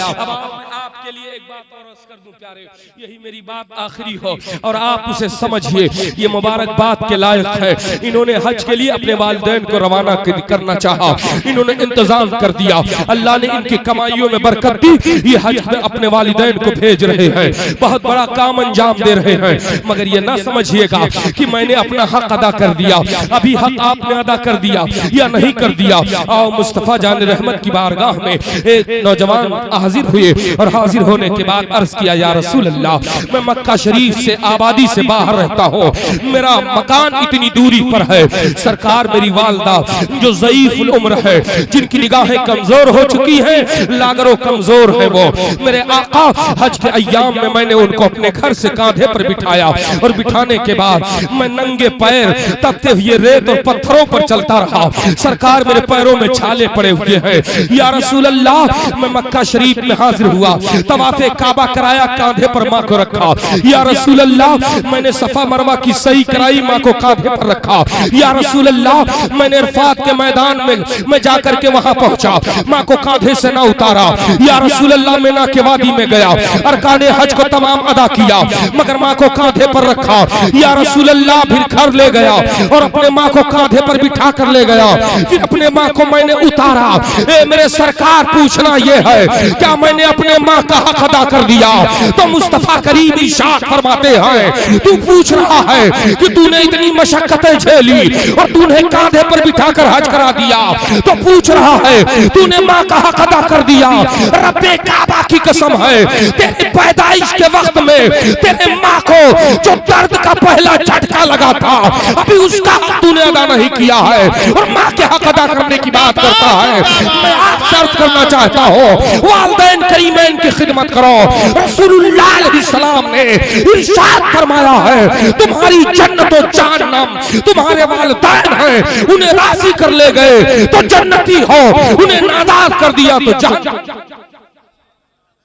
आपके लिए एक बात और अर्ज़ कर दूं प्यारे, यही मेरी बात आखिरी हो और आप उसे समझिए, ये मुबारक बात के लायक है। इन्होंने हज के लिए अपने वालिदैन को रवाना करना चाहा, इन्होंने इंतजाम कर दिया, अल्लाह ने इनकी कमाइयों में बरकत दी, ये हज में अपने वालिदैन को भेज रहे हैं, बहुत बड़ा काम अंजाम दे रहे हैं। मगर ये ना समझिएगा कि मैंने अपना हक अदा कर दिया, अभी हक आपने अदा कर दिया या नहीं कर दिया। आओ मुस्तफा जान रहमत की बारगाह में एक नौजवान हाजिर हुए और हाजिर होने के बाद अर्ज किया, या रसूल अल्लाह, मैं मक्का शरीफ से आबादी से बाहर रहता हूँ, मेरा मकान इतनी दूरी पर है, सरकार मेरी वालदा जो ज़ईफ़ुल उम्र है, जिनकी निगाहें कमजोर हो चुकी हैं, लागरो कमजोर है, वो मेरे आका हज के अय्याम में मैंने उनको अपने घर से कांधे पर बिठाया और बिठाने के बाद मैं नंगे पैर तपते हुए रेत और पत्थरों पर चलता रहा, सरकार मेरे पैरों में छाले पड़े हुए हैं। या रसूल अल्लाह, मैं मक्का शरीफ में हाजिर हुआ, तवाफ़े काबा कराया, कांधे पर माँ को रखा। या रसूल अल्लाह, मैंने सफा मरवा की सही कराई, माँ को कांधे पर रखा। या रसूल अल्लाह, मैंने अरफात के मैदान में मैं जाकर के वहां पहुंचा, माँ को कांधे से ना उतारा। या रसूल अल्लाह, मीना के वादी में गया, अरकाने हज को तमाम अदा किया, मगर माँ को कांधे पर रखा। या रसूल अल्लाह, फिर घर ले गया और अपने माँ को कांधे पर बिठा कर ले गया, फिर अपने माँ को मैंने उतारा। ए मेरे सरकार, पूछना यह है क्या मैंने अपने माँ का हक अदा कर दिया? तो मुस्तफा करीम इरशाद फरमाते हैं, तू पूछ रहा है कि तूने इतनी मशक्कतें झेली और तूने कांधे पर बिठाकर हज करा दिया, तो पूछ रहा है तूने माँ का हक अदा कर दिया? रब्बे काबा की कसम है, तेरे पैदाइश के वक्त में तेरे माँ को जो दर्द का पहला झटका लगा था, अभी उसका हक तूने अदा नहीं किया है और माँ के हक अदा करने की बात करता है। मैं आपसे अर्ज करना चाहता हूँ, वालिदैन करीमैन की खिदमत करो। रसूलुल्लाह अलैहिस्सलाम ने इरशाद फरमाया है, तुम्हारी जन्नत और जहन्नम तुम्हारे वालिदैन हैं, उन्हें राजी कर ले गए तो जन्नती हो, उन्हें नादार कर दिया तो जहन्नम।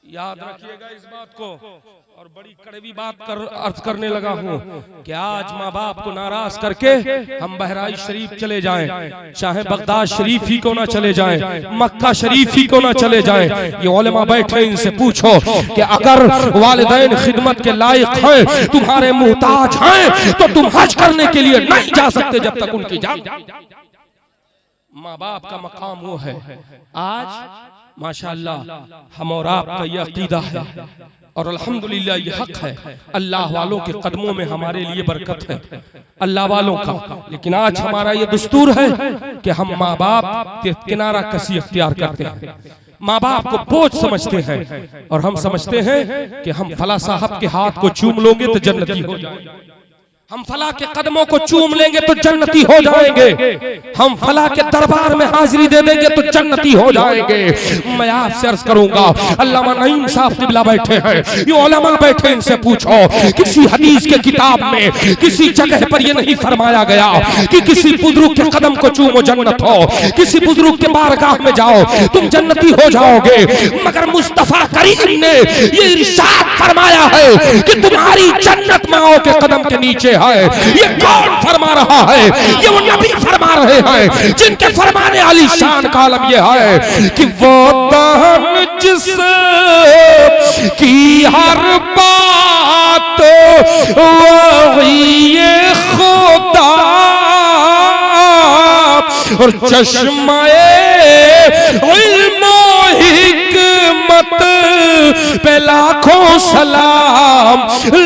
याद रखिएगा इस बात को। और बड़ी कड़वी बात अर्ज करने लगा हूँ कि आज माँ बाप को नाराज करके हम बहराइच शरीफ चले जाएं, चाहे बगदाद शरीफ ही को ना चले जाएं, मक्का शरीफ ही को ना चले जाएं। ये उलेमा बैठे, इनसे पूछो कि अगर वालिदैन खिदमत के लायक हैं, तुम्हारे मुहताज हैं, तो तुम हज करने के लिए नहीं जा सकते जब तक उनकी जान। माँ बाप का मकाम वो है। आज माशाअल्लाह हम और आपका यह अकीदा है और अल्हम्दुलिल्लाह ये हक है, अल्लाह वालों के कदमों में हमारे लिए बरकत है, अल्लाह वालों का। लेकिन आज हमारा ये दस्तूर है कि हम माँ बाप के किनारा कसी इख्तियार करते हैं, माँ बाप को बोझ समझते हैं और हम समझते हैं कि हम फला साहब के हाथ को चूम लोगे तो जन्नती हो जाएंगे, हम फला के कदमों को चूम लेंगे तो जन्नती हो जाएंगे, हम फला के दरबार में हाजिरी दे देंगे तो जन्नती हो जाएंगे। मैं आपसे अर्ज करूंगा, अल्लामा नईम साहब क़िबला बैठे हैं, ये उलमा बैठे, इनसे पूछो किसी हदीस के किताब में किसी जगह पर ये नहीं फरमाया गया कि किसी बुजुर्ग के कदम को चूमो जन्नत हो, किसी बुजुर्ग के बारगाह में जाओ तुम जन्नती हो जाओगे। मगर मुस्तफा करीम ने ये इरशाद फरमाया है कि तुम्हारी जन्नत माओ के कदम के नीचे है। ये कौन फरमा रहा है? ये वो नबी फरमा रहे हैं जिनके फरमाने वाली शान का आलम ये है कि वो दहन जिस की हर बात वही खुदा और चश्माए इल्म हिकमत पे लाखों सलाम,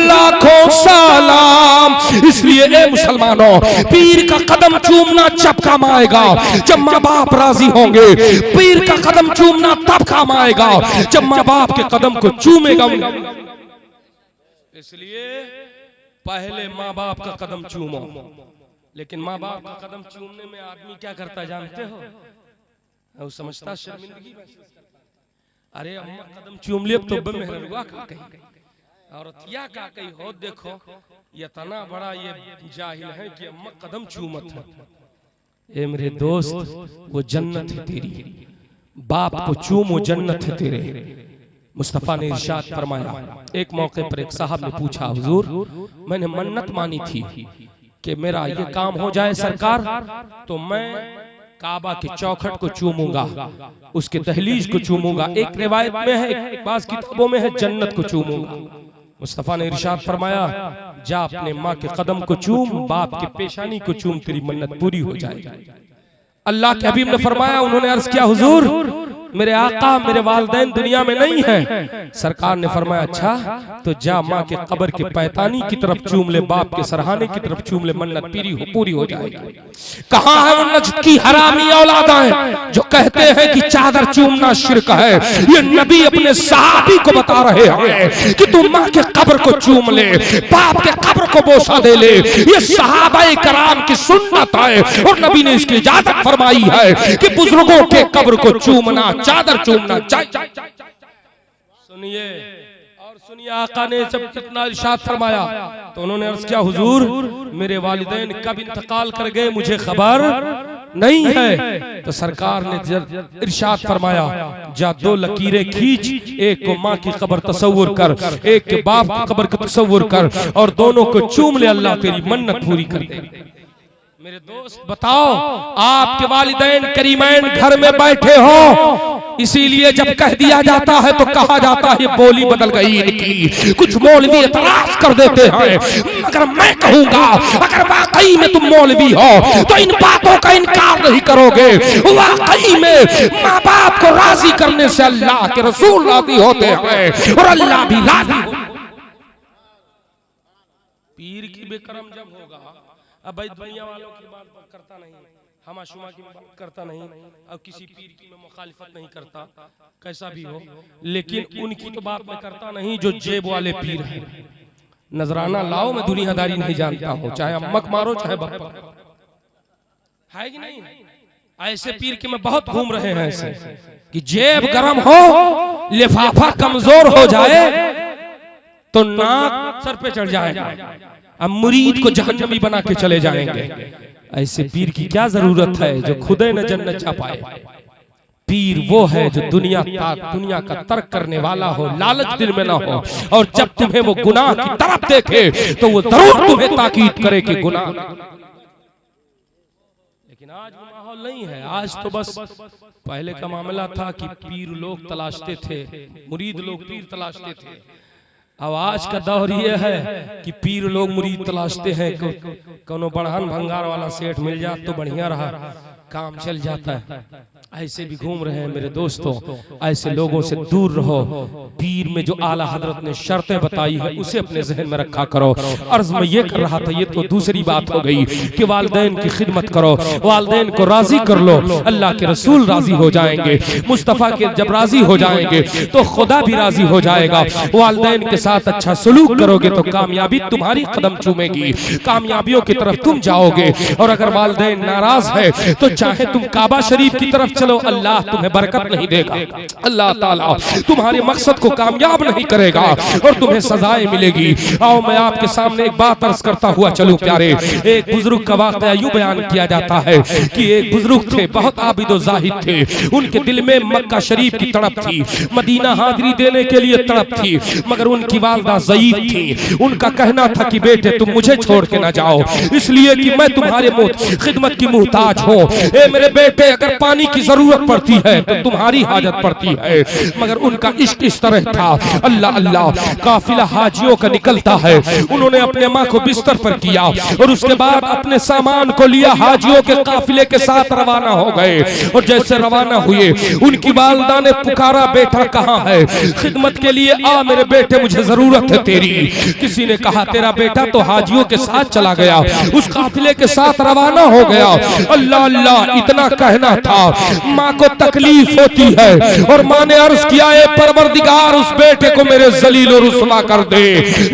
लाखों सलाम इसलिए ए मुसलमानों, पीर का कदम चूमना जब काम आएगा जब माँ बाप राजी होंगे। पीर का कदम चूमना तब काम आएगा जब माँ बाप के कदम को चूमेगा। इसलिए पहले माँ बाप का कदम चूमो। लेकिन माँ बाप का कदम चूमने में आदमी क्या करता जानते हो? वो समझता शर्मिंदगी महसूस करता। अरे अम्मा कदम चूम लिया तो मेहरबा का कही औरतिया का कही हो, देखो ये तना बड़ा ये जाहिल है कि अम्मा कदम चूमत है। ए मेरे दोस्त, वो जन्नत है तेरी, बाप को चूमो जन्नत है तेरे। मुस्तफा ने इरशाद फरमाया, एक मौके पर एक साहब ने पूछा, हुजूर मैंने मन्नत मानी थी कि मेरा ये काम हो जाए सरकार तो मैं काबा के चौखट को चूमूंगा, उसके दहलीज को चूमूंगा। एक रिवायत में है, एक बाज़ किताबों में है जन्नत को चूमूंगा। मुस्तफा ने इरशाद फरमाया, जा अपने माँ के कदम को चूम, बाप के पेशानी को चूम, तेरी मन्नत पूरी हो जाएगी। अल्लाह के हबीब ने फरमाया, उन्होंने अर्ज किया, हुजूर मेरे आका मेरे वालिदैन दुनिया में नहीं है। सरकार ने फरमाया, अच्छा तो जा माँ के कब्र के पैतानी की तरफ चूम ले, बाप के सरहाने की तरफ चूम ले, मन्नत पूरी हो जाएगी। कहाँ है वो नज्द की हरामी औलादें जो कहते हैं कि चादर चूमना शिर्क है? ये नबी अपने सहाबी को बता रहे हैं कि तू माँ के कब्र को चूम ले, बाप के कब्र को बोसा दे ले। ये सहाबाए कराम की सुन्नत है और नबी ने इसकी इजाजत फरमाई है कि बुजुर्गों के कब्र को चूमना, चादर चूमना चाहिए। सुनिए और सुनिए, आका ने जब कितना इरशाद फरमाया तो उन्होंने अर्ज किया, हुजूर मेरे वालिदैन कब इंतकाल कर गए मुझे खबर नहीं है। तो सरकार ने इरशाद फरमाया, जा दो लकीरें खींच, एक को माँ की कब्र तसव्वुर कर, एक के बाप की कब्र का तसव्वुर कर और दोनों को चूम ले, अल्लाह तेरी मन्नत पूरी कर दे। मेरे दोस्त बताओ, आपके वालिदैन करीमैन घर में बैठे हो, इसीलिए जब कह दिया जाता है तो कहा जाता है ये बोली बदल गई इनकी। कुछ मौलवी एतराज कर देते हैं, मगर मैं कहूंगा अगर वाकई में तुम मौलवी हो तो इन बातों का इनकार नहीं करोगे। वाकई में माँ बाप को राजी करने से अल्लाह के रसूल राजी होते हैं और अल्लाह भी राजी हो। पीर की बेकरम जब होगा, अब भाई दुनिया वालों की बात करता नहीं, हमाशुमा की बात करता नहीं, अब किसी पीर की मैं मुखालिफत नहीं करता कैसा भी हो, लेकिन उनकी तो बात मैं करता नहीं जो जेब वाले पीर हैं। नजराना लाओ, मैं दुनियादारी नहीं जानता हूँ, चाहे अम्मक मारो चाहे बप्पा, है कि नहीं? ऐसे पीर के मैं बहुत घूम रहे हैं ऐसे कि जेब गरम हो, लिफाफा कमजोर हो जाए तो नाक सर पे चढ़ जाएगा, अब मुरीद को जहन्नमी बना के चले जाएंगे। ऐसे पीर की क्या जरूरत है जो खुदे न जन्नत जा पाए? पीर वो है जो दुनिया का तर्क करने वाला हो, लालच दिल में ना हो, और जब तुम्हें वो गुनाह की तरफ देखे तो वो जरूर तुम्हें ताकीद करे कि गुनाह। लेकिन आज वो माहौल नहीं है। आज तो बस पहले का मामला था कि पीर लोग तलाशते थे, मुरीद लोग पीर तलाशते थे। अब आज का दौर ये है कि पीर लोग मुरीद तलाशते हैं। कोनो बढ़ान भंगार वाला सेठ मिल जाए तो बढ़िया रहा, काम चल जाता है। ऐसे भी घूम रहे हैं मेरे दोस्तों, ऐसे लोगों से दूर रहो। पीर में जो आला हजरत ने शर्तें बताई है उसे अपने जहन में रखा करो। अर्ज में ये कर रहा था, ये तो दूसरी बात हो गई कि वालिदैन की खिदमत करो, वालिदैन को राजी कर लो, अल्लाह के रसूल राजी हो जाएंगे। मुस्तफ़ा के जब राजी हो जाएंगे तो खुदा भी राजी हो जाएगा। वालिदैन के साथ अच्छा सलूक करोगे तो कामयाबी तुम्हारी कदम चूमेगी, कामयाबियों की तरफ तुम जाओगे। और अगर वालिदैन नाराज है तो चाहे तुम काबा शरीफ की तरफ चलो, अल्लाह तुम्हें बरकत नहीं देगा, अल्लाह ताला तुम्हारे मकसद को कामयाब नहीं करेगा और तुम्हें सजाएं मिलेगी। आओ मैं आपके सामने एक बात अर्ज करता हुआ चलूं प्यारे। एक बुजुर्ग का वाकया यूं बयान किया जाता है कि एक बुजुर्ग थे, बहुत आबिद व जाहिद थे। उनके दिल में मक्का शरीफ की तड़प थी, मदीना हाजिरी देने के लिए तड़प थी, मगर उनकी वालिदा ज़ईफ थी। उनका कहना था कि बेटे तुम मुझे छोड़ के ना जाओ, इसलिए कि मैं तुम्हारे खिदमत की मुहताज हूँ। ए मेरे बेटे, अगर पानी की जरूरत पड़ती है तो तुम्हारी हाजत पड़ती है। मगर उनका इश्क इस तरह था, अल्लाह अल्लाह, काफिला हाजियों का निकलता है, उन्होंने अपने माँ को बिस्तर पर किया और उसके बाद अपने सामान को लिया, हाजियों के काफिले के साथ रवाना हो गए। और जैसे रवाना हुए, उनकी वालिदा ने पुकारा, बेटा कहाँ है? खिदमत के लिए आ मेरे बेटे, मुझे जरूरत है तेरी। किसी ने कहा तेरा बेटा तो हाजियों के साथ चला गया, उस काफिले के साथ रवाना हो गया। अल्लाह अल्लाह, इतना कहना था। माँ को तकलीफ होती है और माँ ने अर्ज किया, ए परवरदिगार, उस बेटे को मेरे जलील और रुसवा कर दे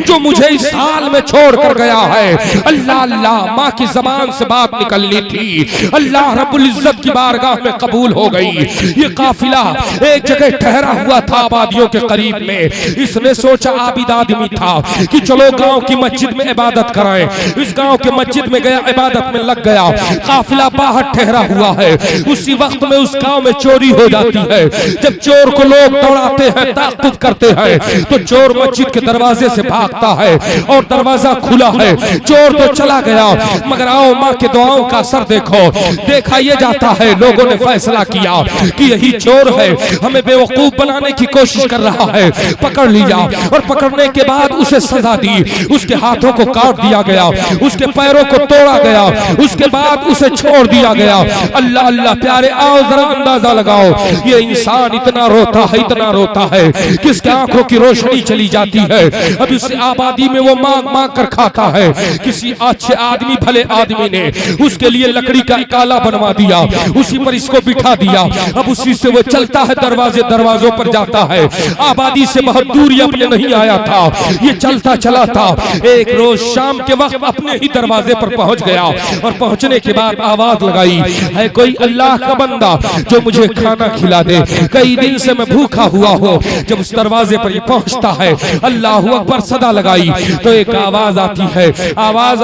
जो मुझे इस हाल में छोड़ कर गया है। अल्लाह अल्लाह, माँ की जबान से बात निकलनी थी, अल्लाह रब्बुल इज्जत की बारगाह में कबूल हो गई। ये काफिला एक जगह ठहरा हुआ था आबादियों के करीब में। इसने सोचा, आबिद आदमी था, कि चलो गांव की मस्जिद में इबादत कराएं। इस गांव के मस्जिद में गया, इबादत में लग गया। काफिला बाहर ठहरा हुआ है। उसी वक्त में उस गांव में चोरी हो जाती है। जब चोर को लोग दौड़ाते हैं, ताक़ुब करते हैं, तो चोर मस्जिद के दरवाजे से भागता है और दरवाजा खुला है। चोर तो चला गया, मगर आओ माँ के दुआओं का असर देखो। देखा ये जाता है, लोगों ने फैसला किया कि यही चोर है, हमें बेवकूफ बनाने की कोशिश कर रहा है। पकड़ लिया और पकड़ने के बाद उसे सजा दी। उसके हाथों को काट दिया गया, उसके पैरों को तोड़ा गया, उसके बाद उसे छोड़ दिया गया। अल्लाह अल्लाह प्यारे, आओ जरा अंदाजा लगाओ, ये इंसान इतना रोता है, इतना रोता है कि इसकी आंखों की रोशनी चली जाती है। अब इस आबादी में वो मांग मांग कर खाता है। किसी अच्छे आदमी, भले आदमी ने उसके लिए लकड़ी का काला बनवा दिया, उसी पर इसको बिठा दिया। अब उसी से वो चलता है, दरवाजों पर जाता है। आबादी से बहुत दूर ये अपने नहीं आया था, ये चलता चला था। एक रोज शाम के वक्त अपने ही दरवाजे पर पहुंच गया और पहुंचने के बाद आवाज लगाई, है कोई अल्लाह का बंदा जो मुझे खाना खिला दे, कई दिन से मैं भूखा हुआ हूँ। जब उस दरवाजे पर ये पहुंचता है, अल्लाह अकबर सदा लगाई, तो एक आवाज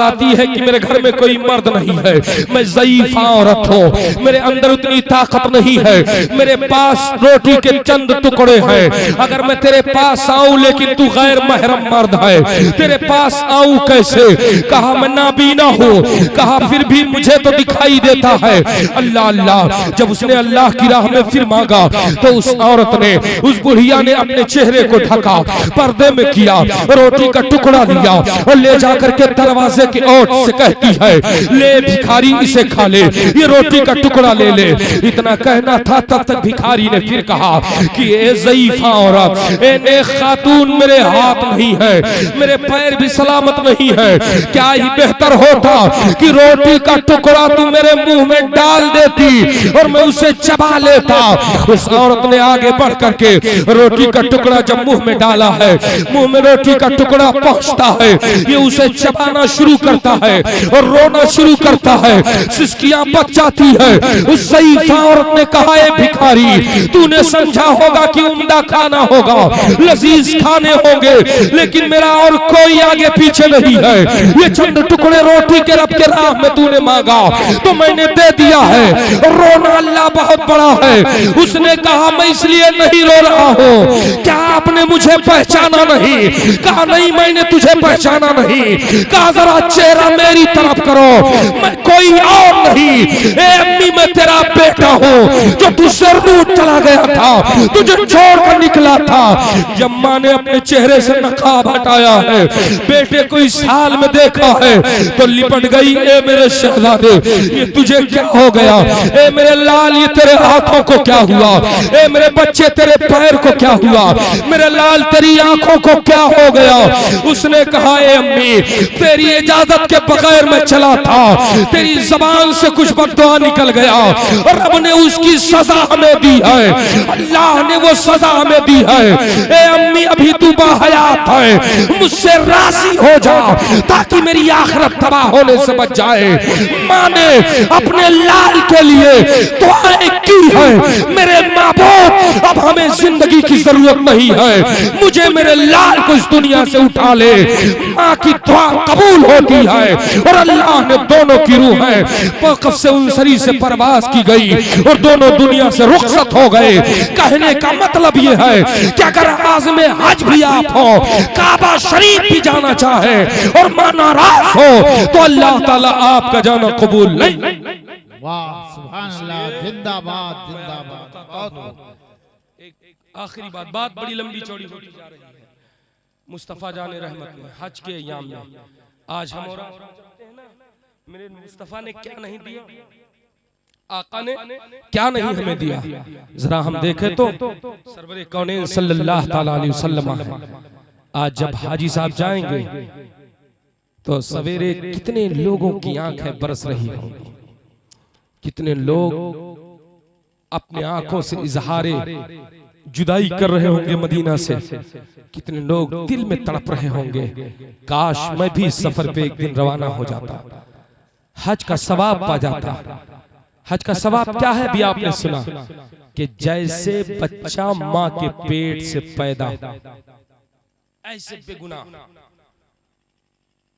आती है कि मेरे घर में कोई मर्द नहीं है, मैं ज़ईफ औरत हूँ, मेरे अंदर उतनी ताकत नहीं है, मेरे पास रोटी के चंद टुकड़े हैं। अगर मैं तेरे पास आऊं, लेकिन तू गैर महरम मर्द है, तेरे पास आऊं कैसे? कहा मैं नाबीना हूँ, कहा फिर भी मुझे तो दिखाई देता है। अल्लाह अल्लाह, जब उसने अल्लाह की राह में फिर मांगा, तो उस औरत ने, उस बुढ़िया ने अपने चेहरे को ढका, पर्दे में किया, रोटी का टुकड़ा लिया और ले जाकर के दरवाजे की ओर से कहती है, ले भिखारी, इसे खा ले, ये रोटी का टुकड़ा ले ले। इतना कहना था, तब तक भिखारी ने फिर कहा कि ए ज़ईफा औरत, ए नेक खातून, मेरे हाथ नहीं है, मेरे पैर भी सलामत नहीं है, क्या ही बेहतर होता कि रोटी का टुकड़ा तू मेरे मुंह में डाल देती और मैं उसे चबा लेता। उस औरत ने आगे बढ़ करके रोटी का टुकड़ा जब मुंह में डाला है, मुंह में रोटी का टुकड़ा पहुंचता है, ये उसे चबाना शुरू करता है और रोना शुरू करता है, सिसकियां बच जाती है। उस ज़ईफ औरत ने कहा, ए भिखारी, तूने समझा होगा कि उम्दा खाना होगा, लजीज खाने होंगे, लेकिन मेरा और कोई आगे पीछे नहीं है। ये चंद टुकड़े रोटी के रब के राह में तूने मांगा तो मैंने दे दिया है। रोना अल्लाह बहुत बड़ा है। उसने कहा, मैं इसलिए नहीं रो रहा हूँ, क्या आपने मुझे पहचाना नहीं? कहा नहीं, मैंने तुझे पहचाना नहीं। कहा जरा चेहरा मेरी तरफ करो, मैं कोई और नहीं, ए अम्मी, मैं तेरा बेटा हूँ जो तुझसे रूठ चला गया था, तुझे छोड़ कर निकला था। जब माँ ने अपने चेहरे से नकाब हटाया है, बेटे को इस हाल में देखा है, तो लिपट गई। ए मेरे शहजादे, ये तुझे क्या हो गया? ए मेरे लाल, ये तेरे हाथों को क्या हुआ? ए मेरे बच्चे, तेरे पैर को क्या हुआ? मेरे लाल, तेरी आंखों को क्या हो गया? उसने कहा, ए अम्मी, तेरी इजाजत के बगैर मैं चला था, तेरी जबान से कुछ बददुआ निकल गया और रब ने उसकी सजा हमें दी है, अल्लाह ने वो सजा हमें दी है। ए अम्मी, अभी तू बाहयात है, मुझसे राजी हो जा ताकि मेरी आखिरत तबाह होने से बच जाए। माँ ने अपने लाल के लिए दुआएं की है, मेरे माँ बाप, अब हमें जिंदगी की जरूरत नहीं है, मुझे मेरे लाल को इस दुनिया से उठा ले। माँ की दुआ कबूल होती है और अल्लाह ने दोनों की रूह है वक़्फ़ से उनसरी से परवाज की गई और दोनों दुनिया से रुखसत हो गए। कहने का मतलब ये है कि अगर आज़म हज भी आप हो, काबा शरीफ भी जाना चाहे और मां नाराज हो, तो अल्लाह ताला आपका जाना कबूल नहीं। वाह सुभान अल्लाह, जिंदाबाद जिंदाबाद। एक आखिरी बात बड़ी लंबी चौड़ी होती जा रही है। मुस्तफ़ा जाने रहमत में हज के अय्याम में आज हम और मेरे मुस्तफ़ा ने क्या नहीं दिया, आका ने क्या नहीं हमें दिया, जरा हम देखें तो सरवरे कौनैन सल्लल्लाहु ताला अलैहि वसल्लम है। आज जब हाजी साहब जाएंगे तो सवेरे कितने लोगों की आंखें बरस रही होंगी, कितने लोग अपने आंखों से इजहारे जुदाई कर रहे होंगे मदीना से, कितने लोग दिल में तड़प रहे होंगे, काश मैं भी इस सफर पे एक दिन रवाना हो जाता, हज का सवाब पा जाता। हज का सवाब क्या है भी आपने सुना कि जैसे बच्चा माँ के पेट से पैदा ऐसे बेगुनाह,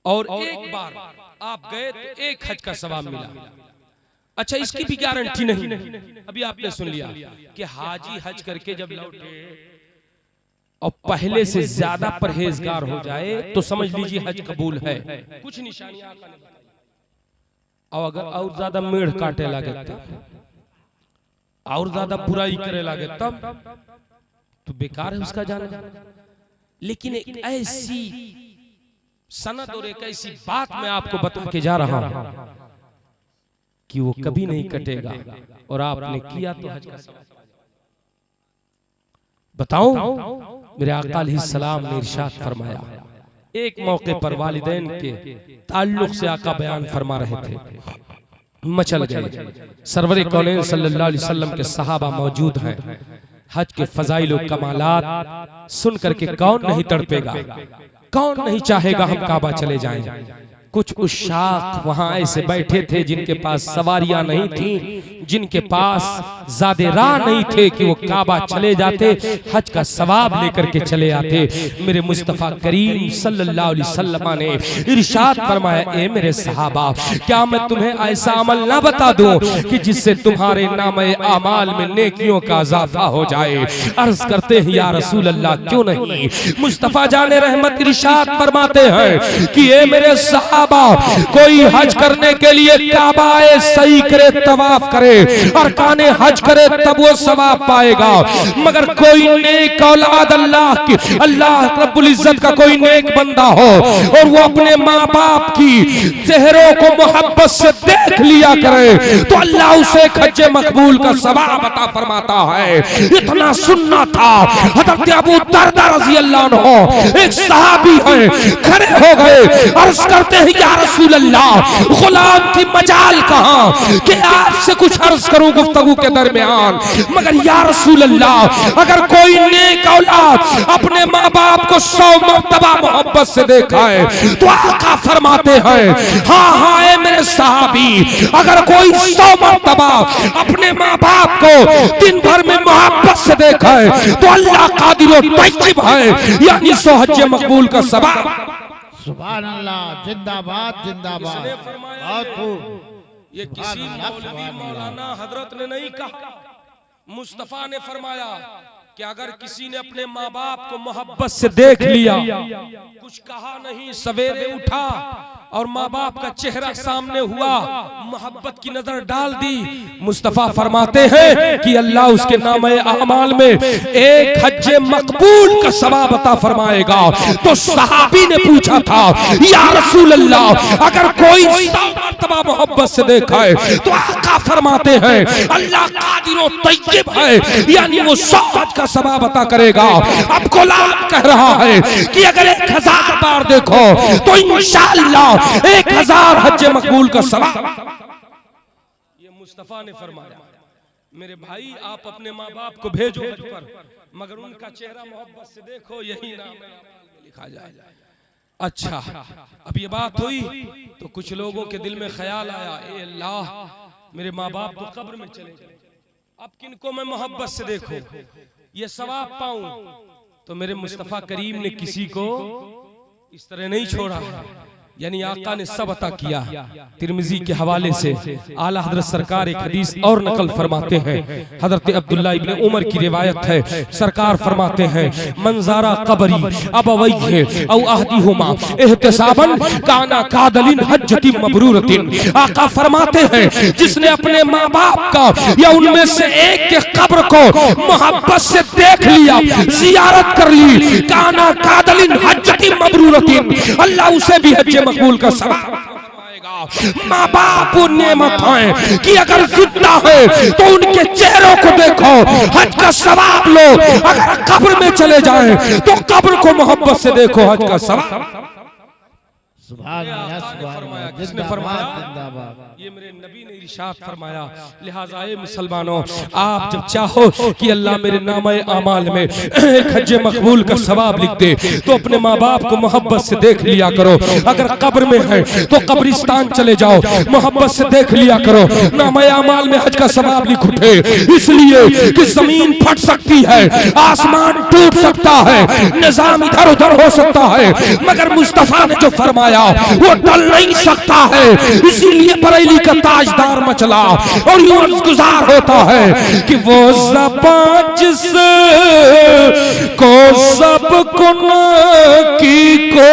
और एक बार आप गए तो एक हज का सवाब मिला। अच्छा, इसकी भी गारंटी नहीं। अभी आपने सुन लिया कि हाजी हज करके जब लौटे और पहले से ज्यादा परहेजगार हो जाए तो समझ लीजिए हज कबूल है। कुछ निशानियां और अगर और ज्यादा मेढ़ काटे लगे तब, और ज्यादा बुराई करे लगे तब तो बेकार है उसका जाना। लेकिन एक ऐसी सनद और एक ऐसी बात मैं आपको बता के जा रहा हूं कि वो कभी नहीं कटेगा, और आपने किया तो हज का सवाब। बताऊं, मेरे आका अलैहिस्सलाम ने इरशाद फरमाया, एक मौके पर वालिदैन के ताल्लुक से आका बयान फरमा रहे थे, मचल गए। सरवरे कौनैन सल्लल्लाहु अलैहि वसल्लम के सहाबा मौजूद हैं। हज के फजाइल और कमालात सुन करके कौन नहीं तड़पेगा, कौन नहीं चाहेगा हम काबा चले जाएं। कुछ उशाक वहां ऐसे बैठे थे जिनके पास सवारियां नहीं थी, जिनके पास ज़्यादा राह नहीं थे कि वो काबा चले जाते, हज का सवाब लेकर के चले आते। मेरे मुस्तफ़ा करीम सल्लल्लाहु अलैहि वसल्लम ने इरशाद फरमाया, ए मेरे सहाबा, क्या मैं तुम्हें ऐसा अमल ना बता दूं कि जिससे तुम्हारे नामे आमाल में नेकियों का इजाफा हो जाए। अर्ज करते हैं, या रसूल अल्लाह, क्यों नहीं। मुस्तफ़ा जाने रहमत इरशाद फरमाते हैं कि ए मेरे कोई हज करने के लिए काबा सही करे, तवाफ करे, अरकाने हज करे, तब वो सवाब पाएगा। मगर कोई नेक औलाद अल्लाह रब्बुल इज्जत का कोई नेक बंदा हो और वो अपने माँ बाप की चेहरों को मोहब्बत से देख लिया करे तो अल्लाह उसे हज मकबूल का सवाब अता फरमाता है। इतना सुनना था, हज़रत अबू दरदा रज़ी अल्लाह अन्हु एक सहाबी है, खड़े हो गए, अर्ज करते हैं, या रसूल अल्लाह, गुलाम की मजाल कहां कि आज से कुछ अर्ज करूं गुफ्तगू के दरमियान, मगर या रसूल अल्लाह, अगर कोई नेक औलाद अपने माँ बाप को 100 मर्तबा मोहब्बत से देखा है तो आका फरमाते हैं, हाँ हाँ ए मेरे सहाबी, अगर कोई 100 मर्तबा अपने माँ बाप को दिन भर में मोहब्बत से देखा है तो अल्लाह कादिर व तय्यब है, यानी 100 हज मकबूल का सवाब। सुभान अल्लाह, जिंदाबाद जिंदाबाद। बहुत खूब। ये किसी मौलवी मौलाना हजरत ने नहीं कहा, मुस्तफा ने फरमाया कि अगर किसी ने अपने माँ बाप को मोहब्बत से देख लिया, कुछ कहा नहीं, सवेरे उठा और माँ बाप का चेहरा सामने हुआ, मोहब्बत की नजर डाल दी, मुस्तफा फरमाते हैं कि अल्लाह उसके नामे अमाल में एक हज मकबूल का सवाब अता फरमाएगा। तो सहाबी ने पूछा था, या रसूल अल्लाह, अगर कोई 100 मर्तबा मोहब्बत से देखा है तो आका फरमाते हैं अल्लाह कादिर व तय्यब है, यानी वो 100 हज का सवाब अता करेगा। अब गुलाम कह रहा है कि अगर 1000 बार देखो तो इंशाअल्लाह 1000 हज मकबूल का सवाब। ये मुस्तफा ने फरमाया। मेरे भाई, आप अपने माँ बाप को भेजो हज पर, मगर उनका चेहरा मोहब्बत से देखो, यही नाम लिखा जाए। अच्छा, अब ये बात हुई तो कुछ लोगों के दिल में ख्याल आया, ए अल्लाह, मेरे माँ बाप तो कब्र में चले गए, अब किनको मैं मोहब्बत से देखूं, ये सवाब पाऊं। तो मेरे मुस्तफा करीम ने किसी को इस तरह नहीं छोड़ा, यानी आका ने सब अता किया। तिरमिजी के हवाले से आला हजरत सरकार एक हदीस और नकल फरमाते हैं। हजरत अब्दुल्ला इब्ने उमर की रिवायत है, सरकार फरमाते हैं मंजारा कबरी अबवैहि औ अहदिहुमा इहतिसाबन काना कादलिन हज्जतिन मबरूरतिन। आका फरमाते हैं जिसने अपने माँ बाप का या उनमें से एक के कब्र को मोहब्बत से देख लिया, जियारत कर ली, काना कादलिन हज्जतिन मबरूरतिन, अल्लाह उसे भी हज मकबूल का सवाब फरमाएगा। माँ बाप वो नेमत है कि अगर जिंदा है तो उनके चेहरों को देखो, हज का सवाब लो। अगर कब्र में चले जाएं तो कब्र को मोहब्बत से देखो, हज का सवाब। जिसने फरमाया ये मेरे नबी ने इरशाद फरमाया, लिहाजा ए मुसलमानों आप जब चाहो कि अल्लाह मेरे नामे आमाल में एक हज मकबूल का सवाब लिख दे तो अपने माँ बाप को मोहब्बत से देख लिया करो। अगर कब्र में है तो कब्रिस्तान चले जाओ, मोहब्बत से देख लिया करो, नामे आमाल में हज का सवाब लिख उठे। इसलिए कि जमीन फट सकती है, आसमान टूट सकता है, निजाम इधर उधर हो सकता है, मगर मुस्तफा ने जो फरमाया वो टल नहीं सकता है। इसीलिए बरेली का ताजदार मचला और यूं अर्ज़गुज़ार होता है कि वो ज़बां जिस को सब कुन की को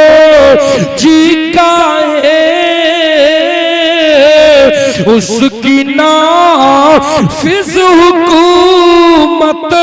जी का उसकी नाफिज हुकूमत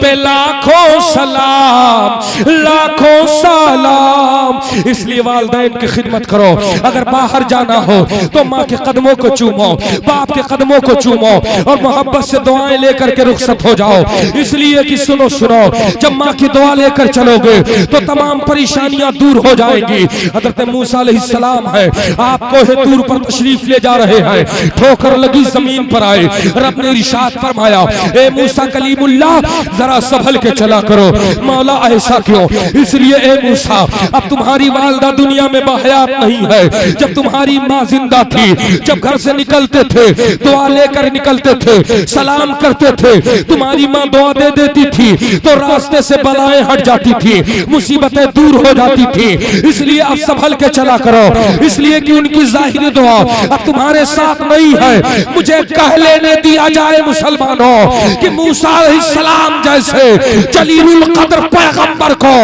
पे लाखों सलाम, लाखों सलाम। इसलिए वालिदैन की खिदमत करो। अगर बाहर जाना हो तो माँ के कदमों को चूमो, बाप के कदमों को चूमो और मोहब्बत से दुआएं लेकर के रुखसत हो जाओ। इसलिए कि सुनो सुनो, जब माँ की दुआ लेकर चलोगे तो तमाम परेशानियां दूर हो जाएंगी। हज़रत मूसा अलैहिस्सलाम है, आप कोहे तूर पर तशरीफ ले जा रहे हैं, ठोकर लगी जमीन पर आए, रब ने इरशाद फरमाया ए मूसा कलीमुल्लाह जरा संभल के चला करो। मौला ऐसा क्यों? इसलिए ए मूसा अब तुम्हारी वालिदा दुनिया में बाहयात नहीं है, जब तुम्हारी माँ जिंदा थी, जब घर से निकलते थे दुआ लेकर निकलते थे, सलाम करते थे, तुम्हारी माँ दुआ दे देती थी तो रास्ते से बलाएं हट जाती थी, मुसीबतें दूर हो जाती थी। इसलिए अब संभल के चला करो। इसलिए कि उनकी जाहिरी दुआ अब तुम्हारे साथ नहीं है। मुझे कह लेने दिया जाए मुसलमानों कि मूसा अलैहिस्सलाम जैसे जलीलुल कद्र पैगंबर को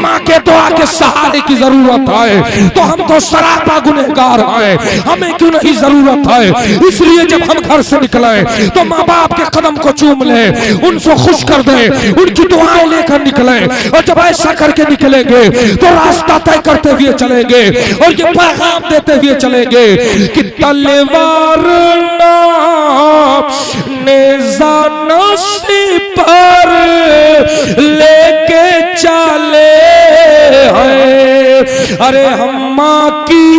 माँ के दुआ के सहारे की जरूरत है तो हम तो सरापा गुनहगार हैं, हमें क्यों नहीं जरूरत है। इसलिए जब हम घर से निकले तो माँ बाप के कदम को चूम लें, उनको खुश कर दें, उनकी दुआएं लेकर निकलें। और जब ऐसा करके निकलेंगे तो रास्ता तय करते हुए चलेंगे और ये पैगाम देते हुए चलेंगे कि तलवार नेज़ा नसी पर लेके चले हैं। अरे हम माँ की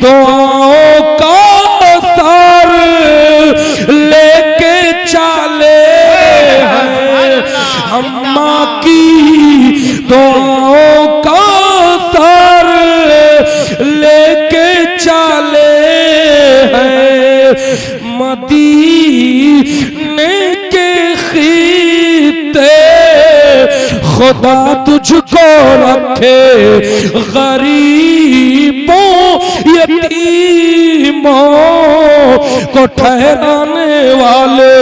दुआओं का सर लेके चले हैं, हम माँ की दुआओं का सर लेके चले हैं। मदीने के खीते खुदा तुझको रखे, गरीबों यतीमों को ठहराने वाले।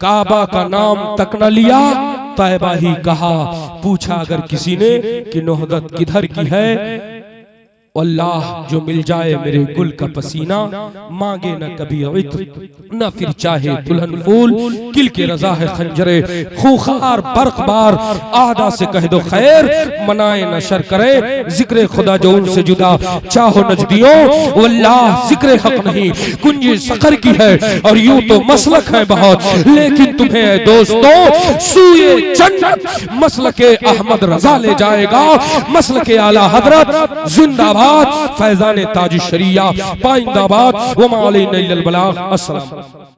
काबा का नाम तक न लिया, तैबा ही कहा। पूछा अगर किसी ने कि नोहदत किधर की है, अल्लाह जो मिल जाए मेरे गुल का पसीना, मांगे न कभी इत्र न फिर चाहे दुल्हन फूल, किल के रजा है खंजरे खूखार बरकबार, आदा से कह दो खैर मनाए न शर करे, जिक्र खुदा जो उनसे जुदा चाहो नजदियों, अल्लाह जिक्र हक नहीं कुंजी सकर की है। और यूं तो मसलक है बहुत, लेकिन तुम्हें दोस्तों सूए जन्नत मसलके अहमद रजा ले जाएगा। मसलके आला हजरत जिंदाबाद, फैजान ताज शरिया पाइंदाबाद। वमा अलैना इल्लल बलाग। अस्सलाम।